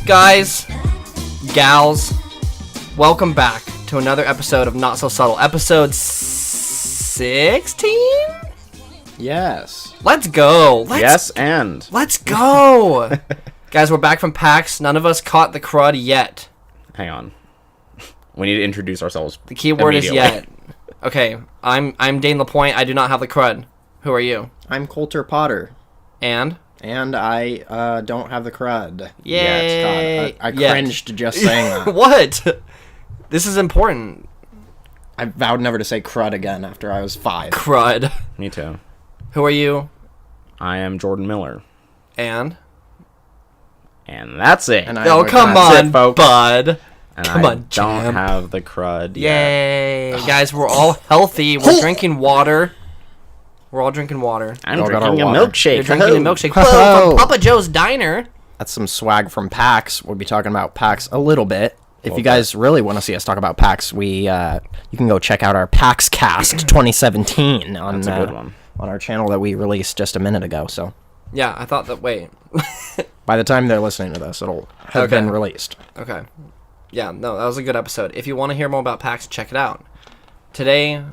Guys, gals, welcome back to another episode of Not So Subtle, episode 16? Yes. Let's go. Let's go. Guys, we're back from PAX. None of us caught the crud yet. Hang on. We need to introduce ourselves. The key word is yet. Okay, I'm Dane LaPointe. I do not have the crud. Who are you? I'm Colter Potter. And I don't have the crud. Yay. God, I cringed just saying that. What? This is important. I vowed never to say crud again after I was 5. Crud. Me too. Who are you? I am Jordan Miller. And that's it. And come on, bud. And come I on, don't champ. have the crud Yay. yet. Guys, we're all healthy. We're drinking water. We're all drinking water. I'm Y'all got drinking a our water. milkshake. You're drinking a milkshake. Ho-ho. Whoa, from Papa Joe's Diner. That's some swag from PAX. We'll be talking about PAX a little bit. If Okay. you guys really want to see us talk about PAX, you can go check out our PAX Cast 2017 on That's a good one. On our channel that we released just a minute ago. So Yeah, I thought that. Wait. by the time they're listening to this, it'll have been released. Okay. Yeah, no, that was a good episode. If you want to hear more about PAX, check it out. Today,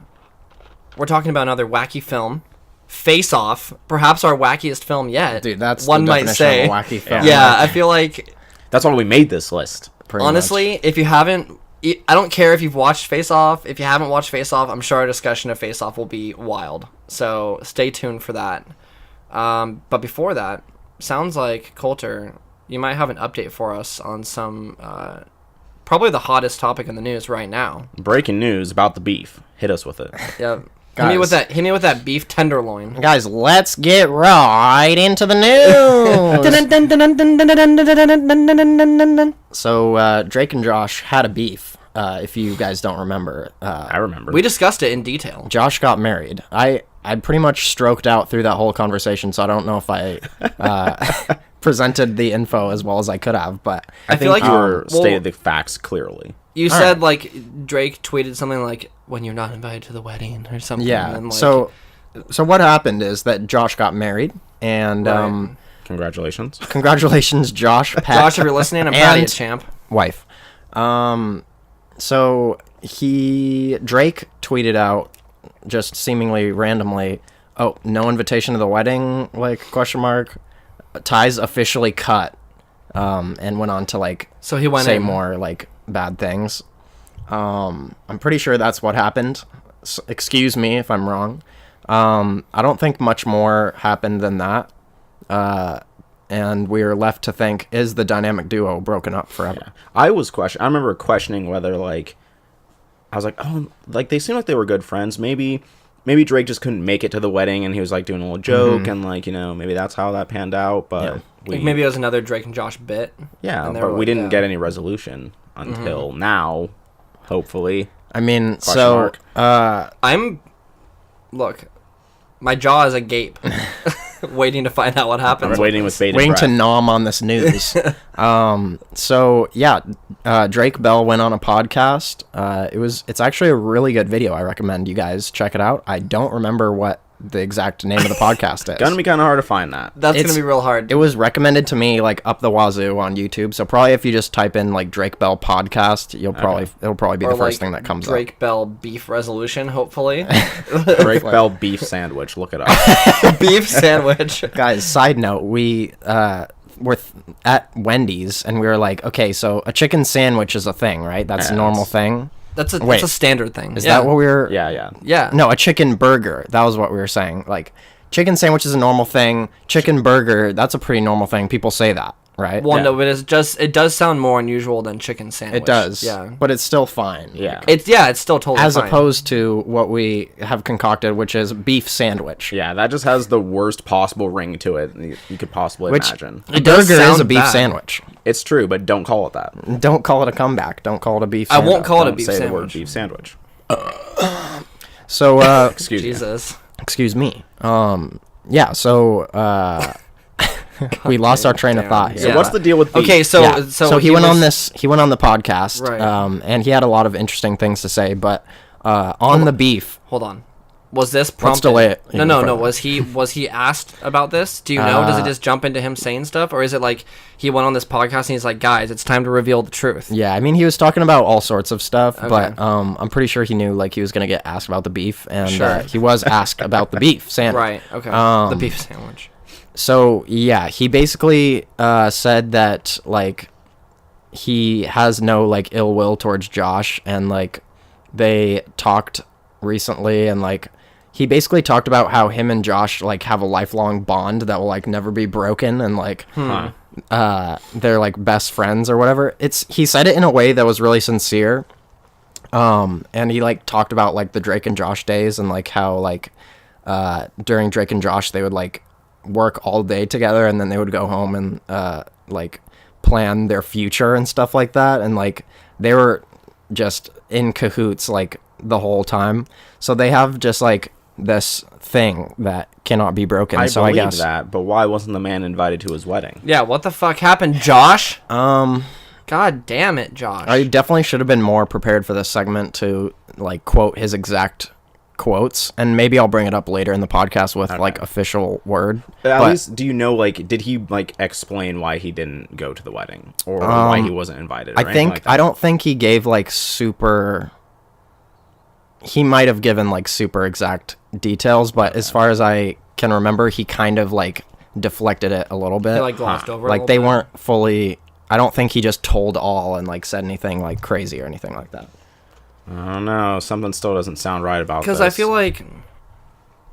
we're talking about another wacky film, Face Off, perhaps our wackiest film yet. Dude, that's one the might definition say. of a wacky film. Yeah, I feel like That's why we made this list. Pretty honestly, if you haven't, I don't care if you've watched Face Off. If you haven't watched Face Off, I'm sure our discussion of Face Off will be wild. So stay tuned for that. But before that, sounds like Colter, you might have an update for us on some, probably the hottest topic in the news right now. Breaking news about the beef. Hit us with it. Yeah. Guys. Hit me with that beef tenderloin. Guys, let's get right into the news. So, Drake and Josh had a beef, if you guys don't remember. I remember. We discussed it in detail. Josh got married. I pretty much stroked out through that whole conversation, so I don't know if I presented the info as well as I could have, but I feel think like you were stated the facts clearly. You All said, right. like, Drake tweeted something like, when you're not invited to the wedding or something. yeah. And, like, So what happened is that Josh got married, and Right. Congratulations. congratulations, Josh. Pat, Josh, if you're listening, I'm proud of you, and champ. wife. So Drake tweeted out just seemingly randomly, "Oh, no invitation to the wedding?" Ties officially cut. And went on to So he went say in. more bad things. I'm pretty sure that's what happened. Excuse me if I'm wrong. I don't think much more happened than that. And we are left to think, is the dynamic duo broken up forever? Yeah. I remember questioning whether I was like, oh, they seem like they were good friends. Maybe Drake just couldn't make it to the wedding and he was doing a little joke and maybe that's how that panned out. But Maybe it was another Drake and Josh bit. yeah, and they but were we didn't yeah. get any resolution until now, hopefully. I mean, Question mark. Look, my jaw is agape, waiting to find out what happened. I'm waiting with bated waiting breath. to nom on this news. Drake Bell went on a podcast. It's actually a really good video. I recommend you guys check it out. I don't remember what the exact name of the podcast is. Gonna be kind of hard to find that. That's going to be real hard. It was recommended to me up the wazoo on YouTube. So probably if you just type in Drake Bell podcast, it'll probably be the first thing that comes Drake Bell beef resolution, hopefully. Drake Bell beef sandwich. Look it up. Beef sandwich. up. Guys, side note, we were at Wendy's and we were like, okay, so a chicken sandwich is a thing, right? That's a normal thing. That's a Wait, standard thing. Is that what we were? Yeah. Yeah. No, a chicken burger. That was what we were saying. Chicken sandwich is a normal thing. Chicken burger, that's a pretty normal thing. People say that, right? Well, Yeah. no, but it does sound more unusual than chicken sandwich. It does. Yeah. But it's still fine. Yeah. It's still totally As fine. opposed to what we have concocted, which is beef sandwich. Yeah, that just has the worst possible ring to it you could possibly imagine. A It does burger is a sound beef bad. sandwich. It's true, but don't call it that. Don't call it a comeback. Don't call it a beef I sandwich. won't call it a Don't beef say sandwich. the word beef sandwich. So, Excuse me. Jesus. excuse me. Yeah, so, we lost our train of thought here. So what's the deal with beef? Okay, so Yeah. so he went on this. He went on the podcast, Right. And he had a lot of interesting things to say. But on the beef, Hold on. Was this prompted? delay it No, even no, further. no. Was he asked about this? Do you know? Does it just jump into him saying stuff, or is it like he went on this podcast and he's like, guys, it's time to reveal the truth? yeah, I mean, he was talking about all sorts of stuff, Okay. but I'm pretty sure he knew like he was gonna get asked about the beef, and Sure. he was asked about the beef sandwich. Right. Okay. The Um, beef sandwich. So yeah, he basically said that like he has no like ill will towards Josh, and like they talked recently, and like he basically talked about how him and Josh like have a lifelong bond that will like never be broken, and like they're like best friends or whatever. He said it in a way that was really sincere. And he like talked about like the Drake and Josh days, and like how like during Drake and Josh they would like work all day together, and then they would go home and like plan their future and stuff like that, and like they were just in cahoots like the whole time. So they have just like this thing that cannot be broken. I so believe I guess that, but why wasn't the man invited to his wedding? Yeah. What the fuck happened, Josh? God damn it, Josh. I definitely should have been more prepared for this segment to like quote his exact quotes, and maybe I'll bring it up later in the podcast with like official word. At But, least, do you know, like, did he like explain why he didn't go to the wedding, or why he wasn't invited? Or anything like that? I don't think he gave like super. He might have given like super exact details, but as far as I can remember, he kind of like deflected it a little bit. He like glossed over. Like they weren't fully. I don't think he just told all and like said anything like crazy or anything like that. I don't know. Something still doesn't sound right about this. Because I feel like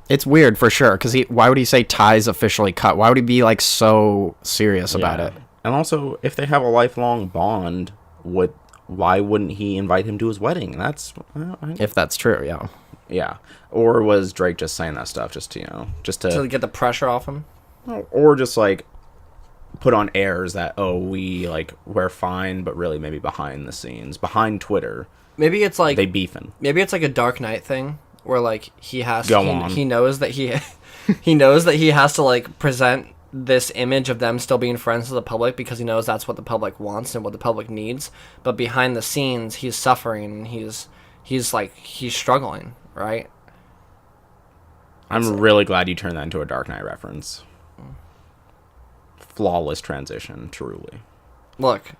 It's weird for sure. Because why would he say ties officially cut? Why would he be like so serious about it? And also, if they have a lifelong bond, why wouldn't he invite him to his wedding? That's If that's true, yeah. yeah. Or was Drake just saying that stuff just to to get the pressure off him. or just like put on airs that we're fine, but really maybe behind the scenes, behind Twitter, Maybe it's like they beefing. Maybe it's like a Dark Knight thing where like he knows that he knows that he has to like present this image of them still being friends to the public because he knows that's what the public wants and what the public needs, but behind the scenes he's suffering and he's struggling, right? I'm really glad you turned that into a Dark Knight reference. Flawless transition, truly. Look,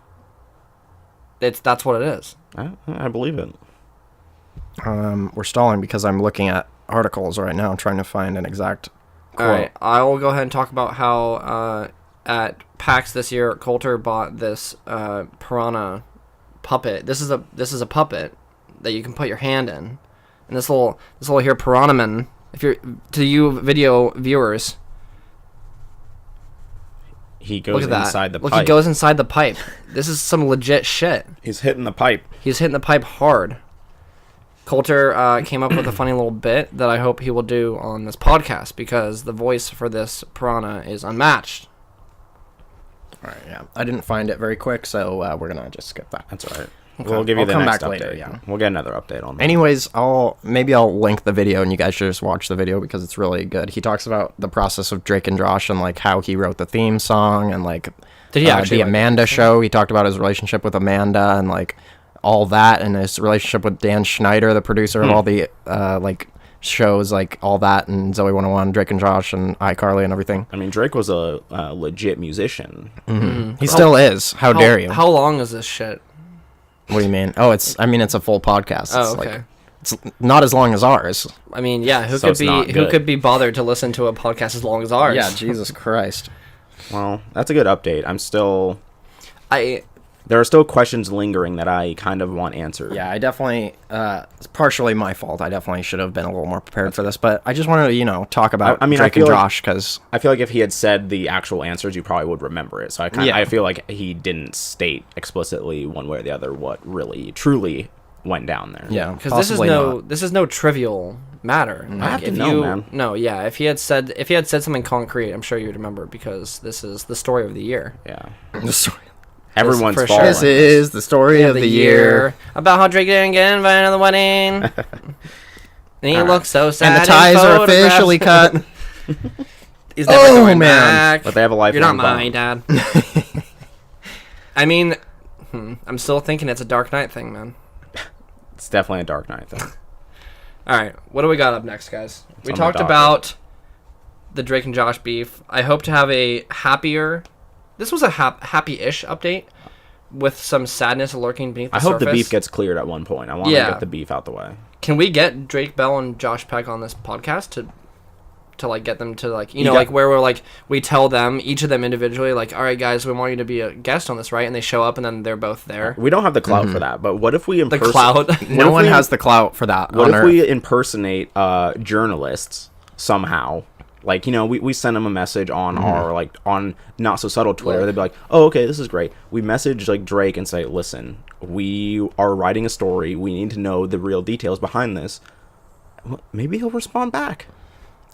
that's what it is. I believe it. We're stalling because I'm looking at articles right now trying to find an exact quote. All right, I will go ahead and talk about how at PAX this year, Colter bought this piranha puppet. This is a puppet that you can put your hand in, and this little here piranha man. If you're to you video viewers, He goes inside the pipe. Look, he goes inside the pipe. This is some legit shit. He's hitting the pipe. He's hitting the pipe hard. Coulter came up with a funny little bit that I hope he will do on this podcast because the voice for this piranha is unmatched. All right, yeah. I didn't find it very quick, so we're going to just skip that. That's all right. Okay. We'll give you I'll the come next back update. later, yeah. We'll get another update on that. Anyways, I'll link the video and you guys should just watch the video because it's really good. He talks about the process of Drake and Josh and like how he wrote the theme song and like Did he actually the write Amanda show. He talked about his relationship with Amanda and like all that, and his relationship with Dan Schneider, the producer of all the like shows, like all that, and Zoe 101, Drake and Josh, and iCarly and everything. I mean, Drake was a legit musician. Mm-hmm. He still is. How dare you? How long is this shit? What do you mean? Oh, it's a full podcast. It's Oh, okay. like, it's not as long as ours. I mean, yeah, So it's not who good. could be bothered to listen to a podcast as long as ours? Yeah, Jesus Christ. Well, that's a good update. I There are still questions lingering that I kind of want answered. Yeah, I definitely, it's partially my fault. I definitely should have been a little more prepared for this, but I just wanted to, talk about I mean, Drake I feel and like- Josh, because... I feel like if he had said the actual answers, you probably would remember it. So I feel like he didn't state explicitly one way or the other what really, truly went down there. Yeah, because possibly not. this is no trivial matter. I have to if know, man. No, yeah. If he had said something concrete, I'm sure you'd remember because this is the story of the year. Yeah. The story. Everyone's for falling. sure. This is the story of the year. about how Drake didn't get invited to the wedding. And he All right. looks so sad. And the in ties are photographs. officially cut. He's never going man. back. But they have a You're not lifelong mine, bond. Dad. I mean, I'm still thinking it's a Dark Knight thing, man. It's definitely a Dark Knight thing. All right, what do we got up next, guys? We on the talked docket? about the Drake and Josh beef. I hope to have a happier... This was a happy-ish update with some sadness lurking beneath the I surface. hope the beef gets cleared at one point. I want to get the beef out the way. Can we get Drake Bell and Josh Peck on this podcast to like get them to like You got- like where we're like we tell them each of them individually like, all right guys, we want you to be a guest on this, right? And they show up and then they're both there. We don't have the clout for that, but what if we The clout. No one has the clout for that. What on if Earth. we impersonate journalists somehow? Like, you know, we send them a message on our, like, on Not So Subtle Twitter. Look. They'd be like, oh, okay, this is great. We message, like, Drake and say, listen, we are writing a story. We need to know the real details behind this. Well, maybe he'll respond back.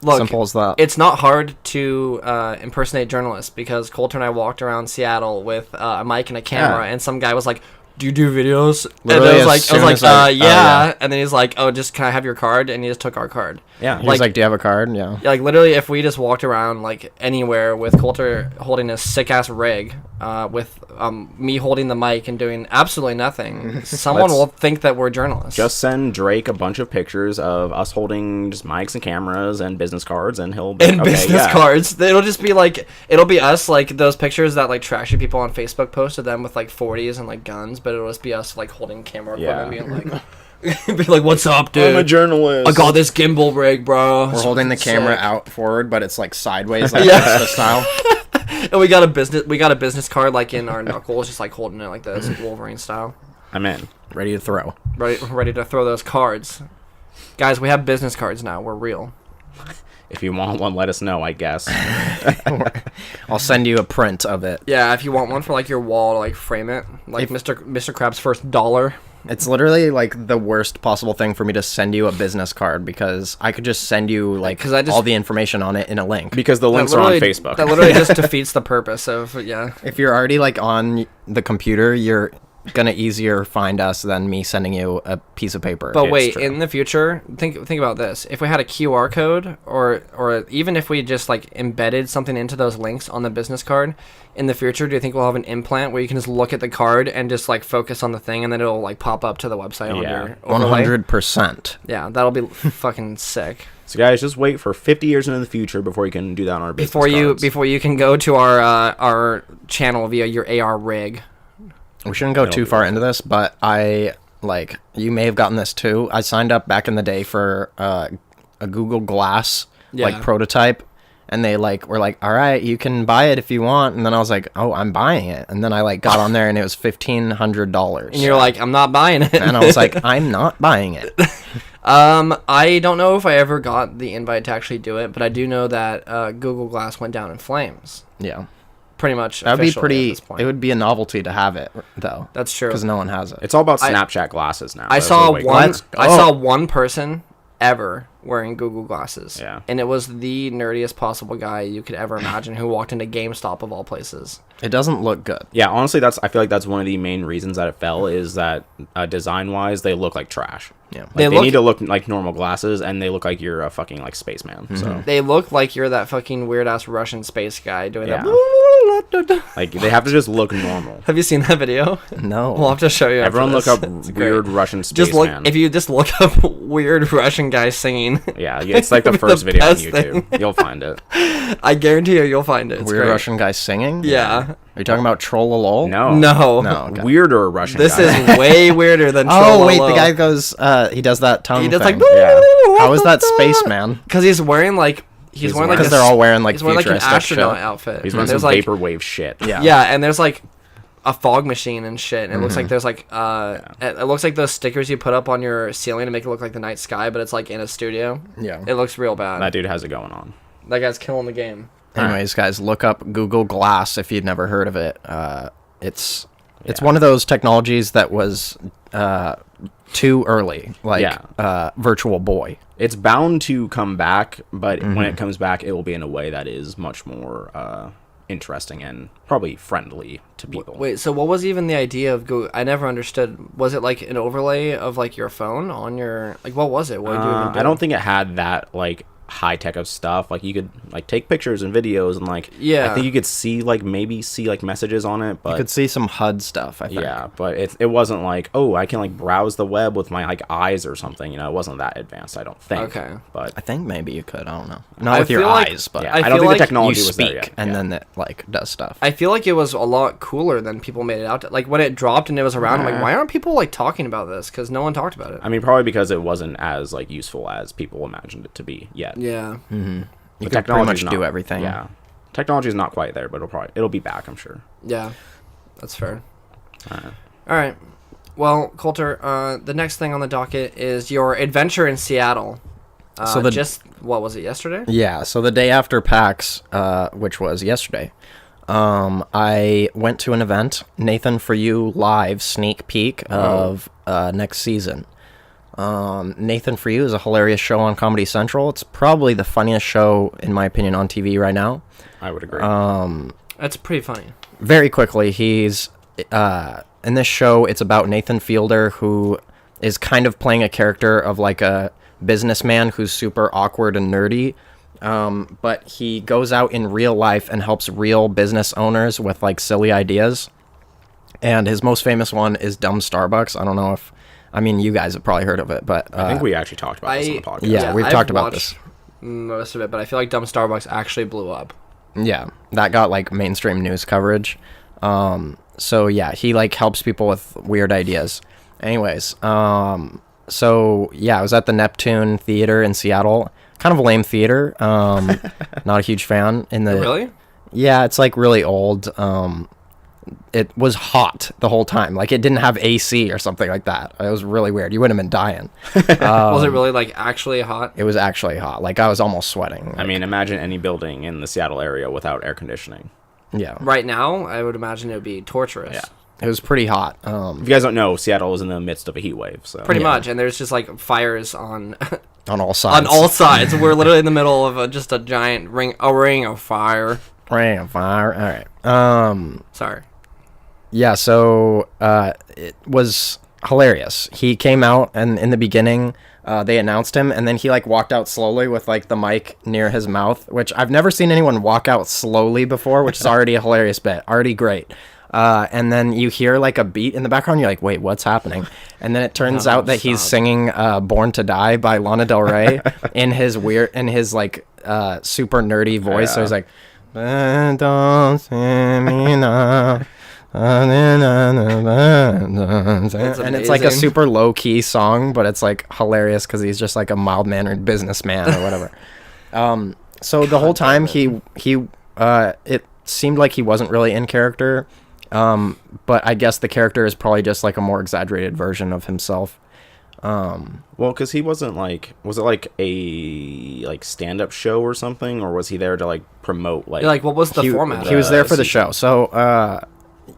Look, Simple as that. it's not hard to impersonate journalists because Colter and I walked around Seattle with a mic and a camera, and some guy was like, "Do you do videos?" Literally, and I as soon was as like, I- yeah. And then he's like, "Oh, just can I have your card?" And he just took our card. Yeah. He was like, do you have a card? Yeah. Like literally, if we just walked around like anywhere with Colter holding a sick ass rig, with me holding the mic and doing absolutely nothing, someone will think that we're journalists. Just send Drake a bunch of pictures of us holding just mics and cameras and business cards, and he'll be and okay, business yeah. cards. It'll just be like it'll be us like those pictures that like trashy people on Facebook posted them with like 40s and like guns, but it'll just be us like holding camera equipment, being like, be like, "What's up, dude? I'm a journalist. I got this gimbal rig, bro." We're holding the camera Sick. out forward, but it's like sideways, like Yeah. Insta style. And we got a business card like in our knuckles, just like holding it like this, Wolverine style. I'm in. Ready to throw. Ready to throw those cards. Guys, we have business cards now. We're real. If you want one, let us know, I guess. I'll send you a print of it. Yeah, if you want one for like your wall to like frame it, like Mr. Krabs' first dollar. It's literally like the worst possible thing for me to send you a business card because I could just send you like 'Cause I just- all the information on it in a link. Because the links are on Facebook. That literally just defeats the purpose of If you're already like on the computer, you're gonna easier find us than me sending you a piece of paper. But It's wait, true. in the future, think about this. If we had a QR code, or even if we just like embedded something into those links on the business card, in the future, do you think we'll have an implant where you can just look at the card and just like focus on the thing, and then it'll like pop up to the website on Yeah. your overlay? 100%. Yeah, that'll be fucking sick. So guys, just wait for 50 years into the future before you can do that on our business cards. Before you can go to our channel via your AR rig. We shouldn't go too far into this, but you may have gotten this too. I signed up back in the day for a Google Glass Yeah. prototype, and they were like, all right, you can buy it if you want. And then I was like, oh, I'm buying it. And then I got on there and it was $1,500. And you're like, I'm not buying it. And I was like, I'm not buying it. I don't know if I ever got the invite to actually do it, but I do know that Google Glass went down in flames. Yeah. Pretty much. That'd be officially pretty. At this point. It would be a novelty to have it, though. That's true. Because no one has it. It's all about I- Snapchat glasses now. I That's saw what we- one. Let's I go. saw one person ever wearing Google glasses. Yeah. And it was the nerdiest possible guy you could ever imagine who walked into GameStop of all places. It doesn't look good. Yeah, honestly, I feel like that's one of the main reasons that it fell is that design-wise, they look like trash. Yeah. Like, They they look- need to look like normal glasses, and they look like you're a fucking like spaceman. So They look like you're that fucking weird ass Russian space guy doing Yeah. that. like they have to just look normal. Have you seen that video? No. We'll have to show you. Everyone after look this. up It's great. weird Russian Just look spaceman. if you just look up weird Russian guy singing. Yeah, it's like the The first video on best YouTube. thing. You'll find it. I guarantee you'll find it. It's Weird great. Russian guy singing? Yeah. Are you talking about Trollolol? No, No. No. Okay. weirder Russian. This guy. is way weirder than. Oh, wait. Trollolo. The guy goes, he does that tongue He does thing. like. Yeah. How is that spaceman? Because he's wearing like. He's wearing like. Because a they're s- all wearing like He's wearing like an futuristic astronaut shit. outfit. He's And wearing some there's, like, vaporwave shit. Yeah. Yeah, and there's like a fog machine and shit. And it looks like there's like it looks like those stickers you put up on your ceiling to make it look like the night sky, but it's like in a studio. Yeah. It looks real bad. That dude has it going on. That guy's killing the game. Anyways, guys, look up Google Glass if you'd never heard of it. It's one of those technologies that was too early, like Virtual Boy. It's bound to come back, but when it comes back, it will be in a way that is much more interesting and probably friendly to people. Wait, so what was even the idea of Google? I never understood. Was it like an overlay of like your phone on your like what was it? What did you even do? I don't think it had that like high tech of stuff. Like you could like take pictures and videos and like Yeah. I think you could see like maybe see like messages on it, but You could see some HUD stuff, I think. yeah, but it wasn't like, oh, I can like browse the web with my like eyes or something. You know, it wasn't that advanced, I don't think. Okay. But I think maybe you could. I don't know. Not I with your feel like- eyes, but yeah, I I, don't feel think like the you technology was speak there yet. and Yeah. then it like does stuff. I feel like it was a lot cooler than people made it out to. Like when it dropped and it was around, I'm like, why aren't people like talking about this? Because no one talked about it. I mean, probably because it wasn't as like useful as people imagined it to be yet. Yeah. You can pretty much do everything. Yeah, technology is not quite there, but it'll be back, I'm sure. Yeah. That's fair. All right. All right. Well, Colter, the next thing on the docket is your adventure in Seattle. So what was it, yesterday? Yeah, so the day after PAX, which was yesterday, I went to an event, Nathan For You live sneak peek of next season. Nathan For You is a hilarious show on Comedy Central. It's probably the funniest show, in my opinion, on TV right now. I would agree. That's pretty funny. Very quickly, he's in this show, it's about Nathan Fielder, who is kind of playing a character of like a businessman who's super awkward and nerdy. But he goes out in real life and helps real business owners with like silly ideas. And his most famous one is Dumb Starbucks. I don't know if, I mean, you guys have probably heard of it, but I think we actually talked about this on the podcast. Yeah, we've I've talked about watched this. most of it, but I feel like Dumb Starbucks actually blew up. Yeah, that got like mainstream news coverage. So yeah, he like helps people with weird ideas. Anyways, so yeah, I was at the Neptune Theater in Seattle. Kind of a lame theater. Not a huge fan. Really? Yeah, it's like really old. It was hot the whole time. Like it didn't have AC or something like that. It was really weird. You wouldn't have been dying. Was it really like actually hot? It was actually hot. Like I was almost sweating. I mean, imagine any building in the Seattle area without air conditioning. Yeah, Right now, I would imagine it would be torturous. Yeah. it was pretty hot. If you guys don't know, Seattle is in the midst of a heat wave. So Pretty Yeah. much, and there's just like fires on On all sides. on all sides. We're literally in the middle of just a giant ring of fire. Ring of fire. All right. Sorry. Yeah, so it was hilarious. He came out, and in the beginning, they announced him, and then he like walked out slowly with like the mic near his mouth, which I've never seen anyone walk out slowly before, which is already a hilarious bit, already great. And then you hear like a beat in the background, you're like, wait, what's happening? And then it turns out that he's singing "Born to Die" by Lana Del Rey in his like super nerdy voice. So he's like, "Don't see me now." And it's like a amazing. super low key song, but it's like hilarious because he's just like a mild mannered businessman or whatever. So the whole time he it seemed like he wasn't really in character, but I guess the character is probably just like a more exaggerated version of himself. well, because he wasn't like, was it like a like stand-up show or something, or was he there to like promote like? Like, what was the format? He was there for the season. show. So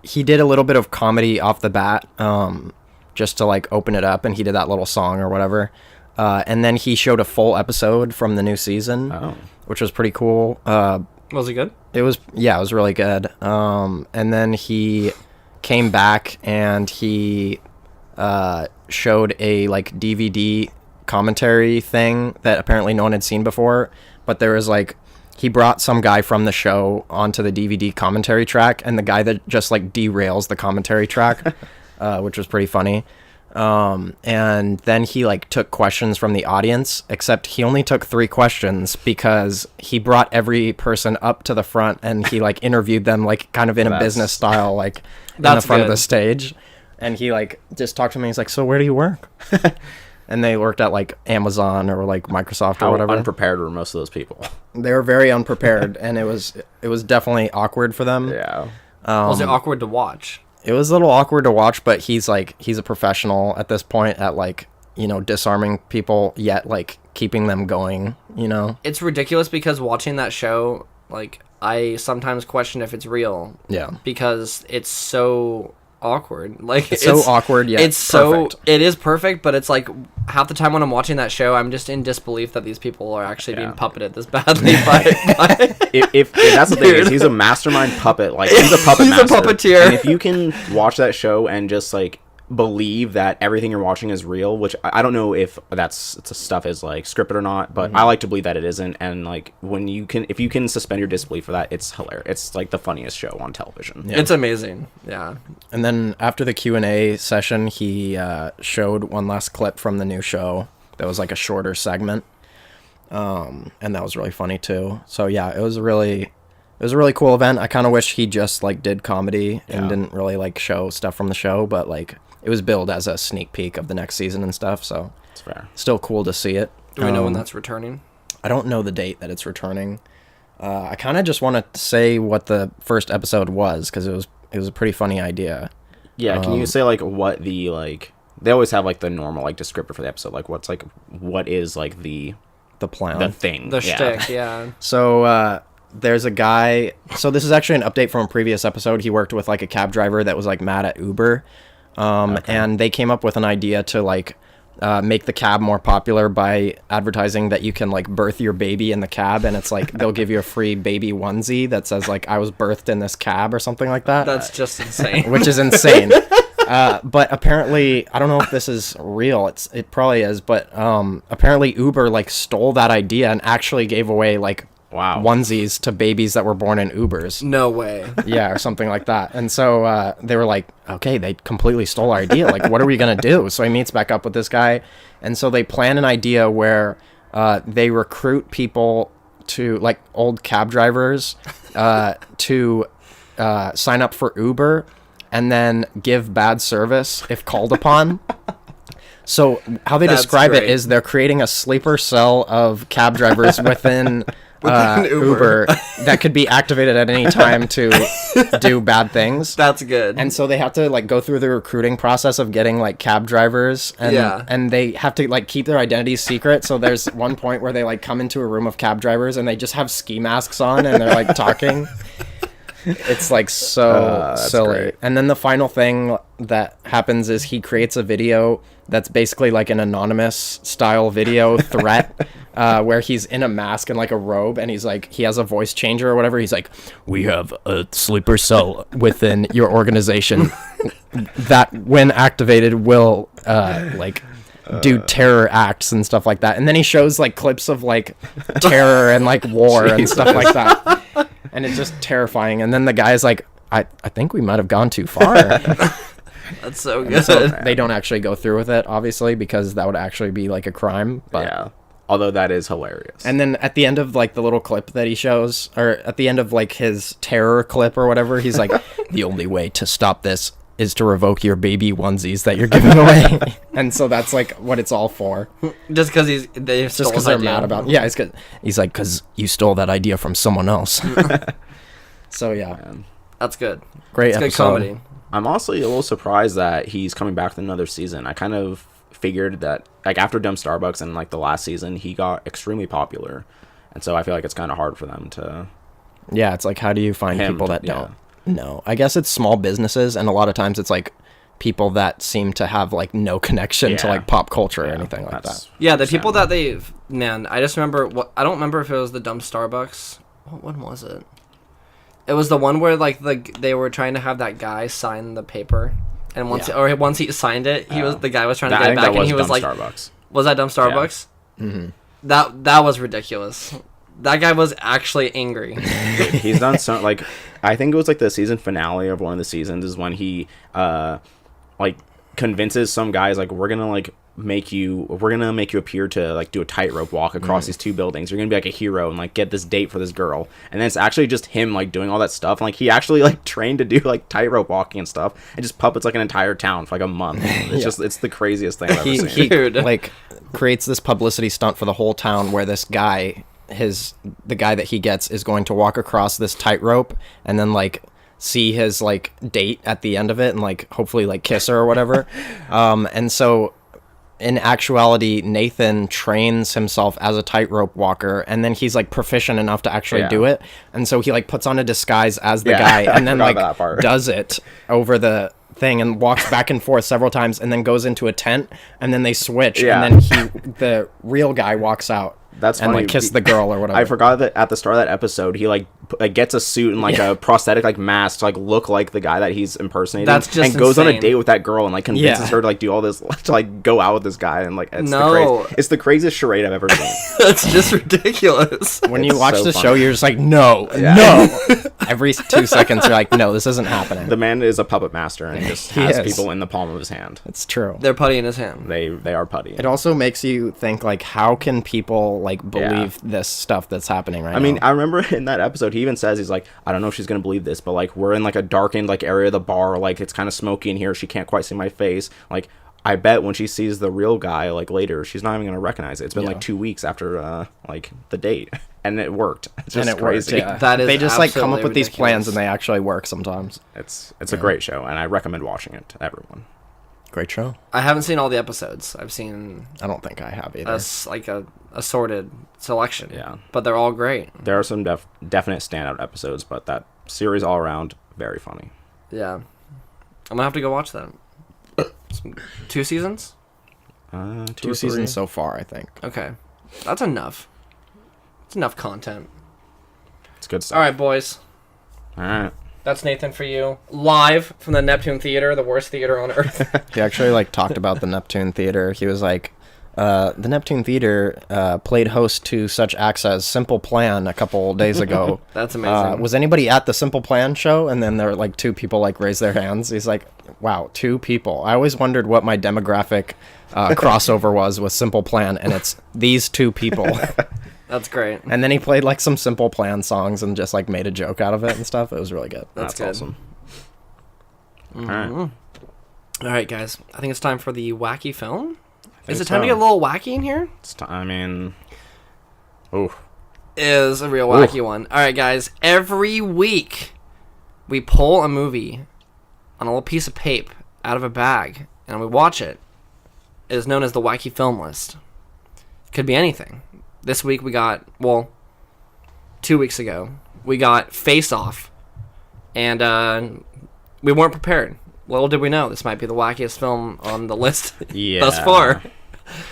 he did a little bit of comedy off the bat, just to like open it up, and he did that little song or whatever. And then he showed a full episode from the new season, which was pretty cool. Was it good? It was really good. And then he came back and he showed a like DVD commentary thing that apparently no one had seen before, but there was like, he brought some guy from the show onto the DVD commentary track, and the guy that just like derails the commentary track, which was pretty funny. And then he like took questions from the audience, except he only took 3 questions because he brought every person up to the front and he like interviewed them like kind of in a business style, like in the That's front of good. the stage. And he like just talked to me. He's like, "So where do you work?" And they worked at like Amazon or like Microsoft or How whatever. unprepared were most of those people? They were very unprepared, and it was definitely awkward for them. Yeah. Was it awkward to watch? It was a little awkward to watch, but he's a professional at this point at like, you know, disarming people yet like keeping them going, you know. It's ridiculous because watching that show, like, I sometimes question if it's real. Yeah. Because it's so awkward. Like It's so awkward, yet it's perfect. it is perfect, but it's like half the time when I'm watching that show, I'm just in disbelief that these people are actually being puppeted this badly by If that's the thing, is he's a mastermind puppet. Like he's a puppet He's a master. puppeteer. And if you can watch that show and just like believe that everything you're watching is real, which I don't know if it's stuff is like scripted or not, but I like to believe that it isn't. And like if you can suspend your disbelief for that, it's hilarious. It's like the funniest show on television. Yeah. It's amazing. Yeah. And then after the Q&A session, he showed one last clip from the new show that was like a shorter segment, and that was really funny too. So yeah, it was a really cool event. I kind of wish he just like did comedy and didn't really like show stuff from the show, but like it was billed as a sneak peek of the next season and stuff, so it's fair. Still cool to see it. Do we know when that's returning? I don't know the date that it's returning. I kind of just want to say what the first episode was, because it was a pretty funny idea. Yeah, can you say like what the like? They always have like the normal like descriptor for the episode. Like what is like the plan, the thing, the shtick? Yeah. So there's a guy. So this is actually an update from a previous episode. He worked with like a cab driver that was like mad at Uber. And they came up with an idea to like make the cab more popular by advertising that you can like birth your baby in the cab, and it's like they'll give you a free baby onesie that says like I was birthed in this cab or something like that. That's just insane. Which is insane. But apparently, I don't know if this is real. It probably is, but apparently Uber like stole that idea and actually gave away like onesies to babies that were born in Ubers. No way. Yeah, or something like that. And so they were like, okay, they completely stole our idea. Like, what are we going to do? So he meets back up with this guy. And so they plan an idea where they recruit people to, like, old cab drivers to sign up for Uber and then give bad service if called upon. So how they describe it is they're creating a sleeper cell of cab drivers within Uber that could be activated at any time to do bad things. That's good. And so they have to like go through the recruiting process of getting like cab drivers, and they have to like keep their identities secret. So there's one point where they like come into a room of cab drivers and they just have ski masks on and they're like talking. It's like so silly. Great. And then the final thing that happens is he creates a video that's basically like an anonymous style video threat where he's in a mask and like a robe, and he's like, he has a voice changer or whatever. He's like, we have a sleeper cell within your organization that when activated will do terror acts and stuff like that. And then he shows like clips of like terror and like war and stuff like that. And it's just terrifying. And then the guy's like, I think we might have gone too far. That's so good. So they don't actually go through with it, obviously, because that would actually be like a crime. But yeah. Although that is hilarious. And then at the end of like the little clip that he shows, or at the end of like his terror clip or whatever, he's like, the only way to stop this is to revoke your baby onesies that you're giving away. And so that's like what it's all for. Just because they're mad about it. Yeah, he's like, because you stole that idea from someone else. So yeah. Man. That's good. Great episode. Good comedy. I'm also a little surprised that he's coming back with another season. I kind of figured that like after Dumb Starbucks and like the last season, he got extremely popular. And so I feel like it's kind of hard for them to... Yeah, it's like, how do you find people that don't? No, I guess it's small businesses, and a lot of times it's like people that seem to have like no connection to like pop culture or anything like that. Yeah, the people that I just remember I don't remember if it was the Dumb Starbucks. What one was it? It was the one where like they were trying to have that guy sign the paper, and once he signed it, the guy was trying to get it back, and he was like, Starbucks. Was that Dumb Starbucks? Yeah. Mm-hmm. That was ridiculous. That guy was actually angry. He's done so like I think it was like the season finale of one of the seasons is when he like convinces some guys like we're gonna make you appear to like do a tightrope walk across these two buildings. You're gonna be like a hero and like get this date for this girl. And then it's actually just him like doing all that stuff. And like he actually like trained to do like tightrope walking and stuff, and just puppets like an entire town for like a month. It's it's the craziest thing I've ever seen. He like creates this publicity stunt for the whole town where this guy, the guy that he gets is going to walk across this tightrope and then like see his like date at the end of it and like hopefully like kiss her or whatever. And so in actuality, Nathan trains himself as a tightrope walker, and then he's like proficient enough to actually do it. And so he like puts on a disguise as the guy and then like does it over the thing and walks back and forth several times and then goes into a tent and then they switch and then the real guy walks out. That's and funny. Like kiss the girl or whatever. I forgot that at the start of that episode he like like gets a suit and like a prosthetic like mask to like look like the guy that he's impersonating. That's just and goes on a insane. date with that girl and like convinces her to like do all this to like go out with this guy and like it's the craziest charade I've ever seen. That's just ridiculous. When you It's watch so the funny. show, you're just like, no. Every 2 seconds, you're like, no, this isn't happening. The man is a puppet master and he just He has is. people in the palm of his hand. It's true. They're putty in his hand. They are putty. It also makes you think, like, how can people, like, believe this stuff that's happening right now? I mean, I remember in that episode, he even says, he's like, I don't know if she's going to believe this, but, like, we're in, like, a darkened, like, area of the bar. Like, it's kind of smoky in here. She can't quite see my face. Like, I bet when she sees the real guy, like, later, she's not even going to recognize it. It's been, like, 2 weeks after, like, the date. And it worked. It's just crazy. Yeah. That is they just, like, come up absolutely with these plans ridiculous. and they actually work sometimes. It's a great show, and I recommend watching it to everyone. Great show. I haven't seen all the episodes. I've seen I don't think I have either. a assorted selection. Yeah. But they're all great. There are some definite standout episodes, but that series all around, very funny. Yeah. I'm gonna have to go watch that. 2 seasons? 2 seasons so far, I think. Okay. That's enough. It's enough content. It's good stuff. All right, boys. All right. That's Nathan for you. Live from the Neptune Theater, the worst theater on earth. He actually, like, talked about the Neptune Theater. He was like, the Neptune Theater played host to such acts as Simple Plan a couple days ago. That's amazing. Was anybody at the Simple Plan show? And then there were, like, 2 people, like, raise their hands. He's like, wow, 2 people. I always wondered what my demographic crossover was with Simple Plan, and it's these 2 people. That's great. And then he played, like, some Simple Plan songs and just, like, made a joke out of it and stuff. It was really good. That's good. Awesome. Mm-hmm. All right. All right, guys. I think it's time for the wacky film. Is it so. time to get a little wacky in here? I mean, oh, Is a real wacky one. All right, guys. Every week, we pull a movie on a little piece of paper out of a bag, and we watch it. It is known as the Wacky Film List. It could be anything. This week we got, 2 weeks ago, we got Face Off, and we weren't prepared. Little did we know this might be the wackiest film on the list yeah. thus far.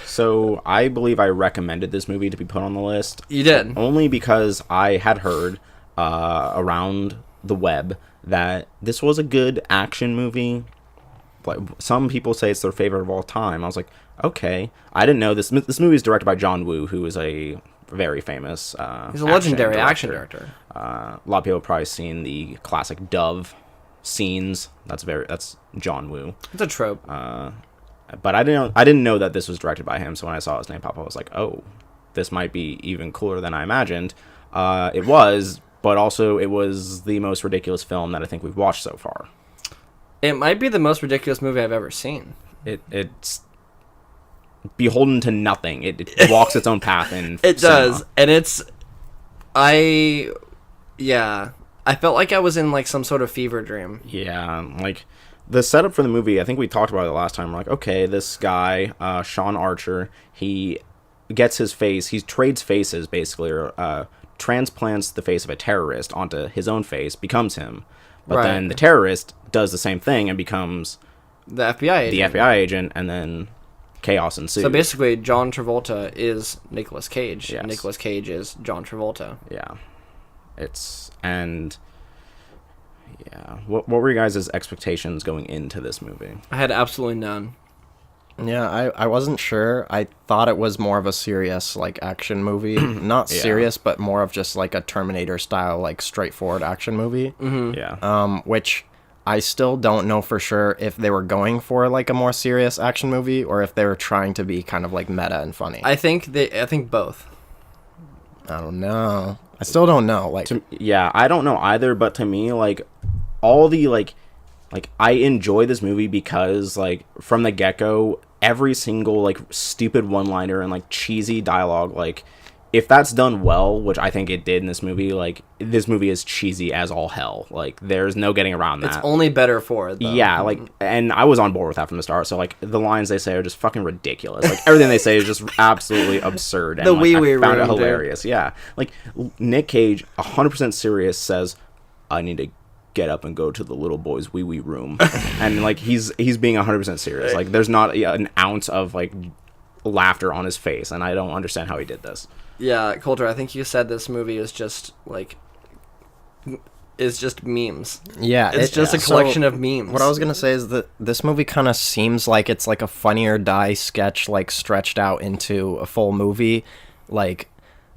So I believe I recommended this movie to be put on the list. You did. Only because I had heard around the web that this was a good action movie. Like, some people say it's their favorite of all time. I was like, okay. I didn't know this. This movie is directed by John Woo, who is a very famous He's a legendary action director. A lot of people have probably seen the classic Dove scenes. That's John Woo. It's a trope. But I didn't know that this was directed by him. So when I saw his name pop up, I was like, oh, this might be even cooler than I imagined. It was, but also it was the most ridiculous film that I think we've watched so far. It might be the most ridiculous movie I've ever seen. It's beholden to nothing. It walks its own path in It cinema. does, and I felt like I was in like some sort of fever dream. Yeah, like the setup for the movie, I think we talked about it last time. We're like, okay, this guy, Sean Archer, he gets his face, he trades faces basically, or transplants the face of a terrorist onto his own face, becomes him. But then the terrorist does the same thing and becomes The FBI agent. the FBI agent, and then chaos ensues. So basically, John Travolta is Nicolas Cage. Yes. Nicolas Cage is John Travolta. Yeah. What were your guys' expectations going into this movie? I had absolutely none. Yeah, I wasn't sure. I thought it was more of a serious, like, action movie. Not Yeah. serious, but more of just, like, a Terminator-style, like, straightforward action movie. Mm-hmm. Yeah. Which I still don't know for sure if they were going for, like, a more serious action movie or if they were trying to be kind of, like, meta and funny. I think both. I don't know. I still don't know. Like, I don't know either, but to me, like, all the, like, I enjoy this movie because, like, from the get-go, every single, like, stupid one-liner and, like, cheesy dialogue, like, if that's done well, which I think it did in this movie, like, this movie is cheesy as all hell. Like, there's no getting around that. It's only better for it, though. Yeah, like, and I was on board with that from the start, so, like, the lines they say are just fucking ridiculous. Like, everything they say is just absolutely absurd. And, The like, wee-wee I found it room, dude. hilarious. Yeah. Like, Nick Cage, 100% serious, says, I need to get up and go to the little boy's wee-wee room. And, like, he's being 100% serious. Like, there's not an ounce of, like, laughter on his face, and I don't understand how he did this. Yeah, Colter, I think you said this movie is just, like, is just memes. Yeah, It's just a collection of memes. What I was gonna say is that this movie kind of seems like it's like a Funny or Die sketch, like stretched out into a full movie, like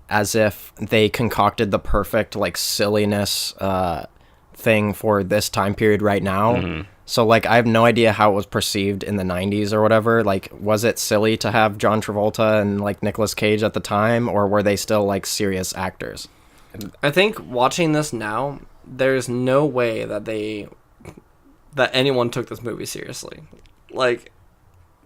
as if they concocted the perfect like silliness thing for this time period right now. Mm-hmm. So like I have no idea how it was perceived in the 90s or whatever. Like, was it silly to have John Travolta and like Nicolas Cage at the time, or were they still like serious actors? I think watching this now, there's no way that anyone took this movie seriously. Like,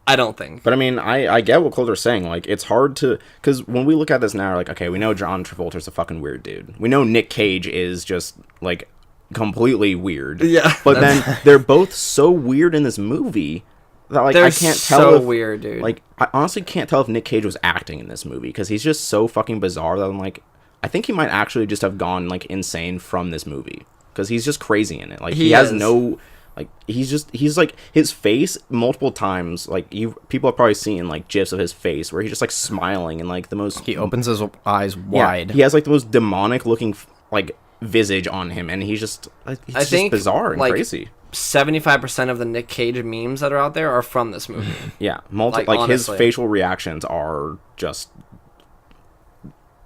I don't think. But I mean, I get what Colter's saying. Like, it's hard to, because when we look at this now, we're like, okay, we know John Travolta's a fucking weird dude. We know Nick Cage is just like completely weird. Yeah. But then they're both so weird in this movie that like they're I can't tell so if, weird, dude. Like, I honestly can't tell if Nick Cage was acting in this movie because he's just so fucking bizarre that I'm like, I think he might actually just have gone like insane from this movie because he's just crazy in it. Like he has no, like he's like his face multiple times. Like people have probably seen like gifs of his face where he's just like smiling and like the most. He opens his eyes wide. He has like the most demonic looking like visage on him, and he's just it's just bizarre and like, crazy. 75% of the Nick Cage memes that are out there are from this movie. Yeah, like his facial reactions are just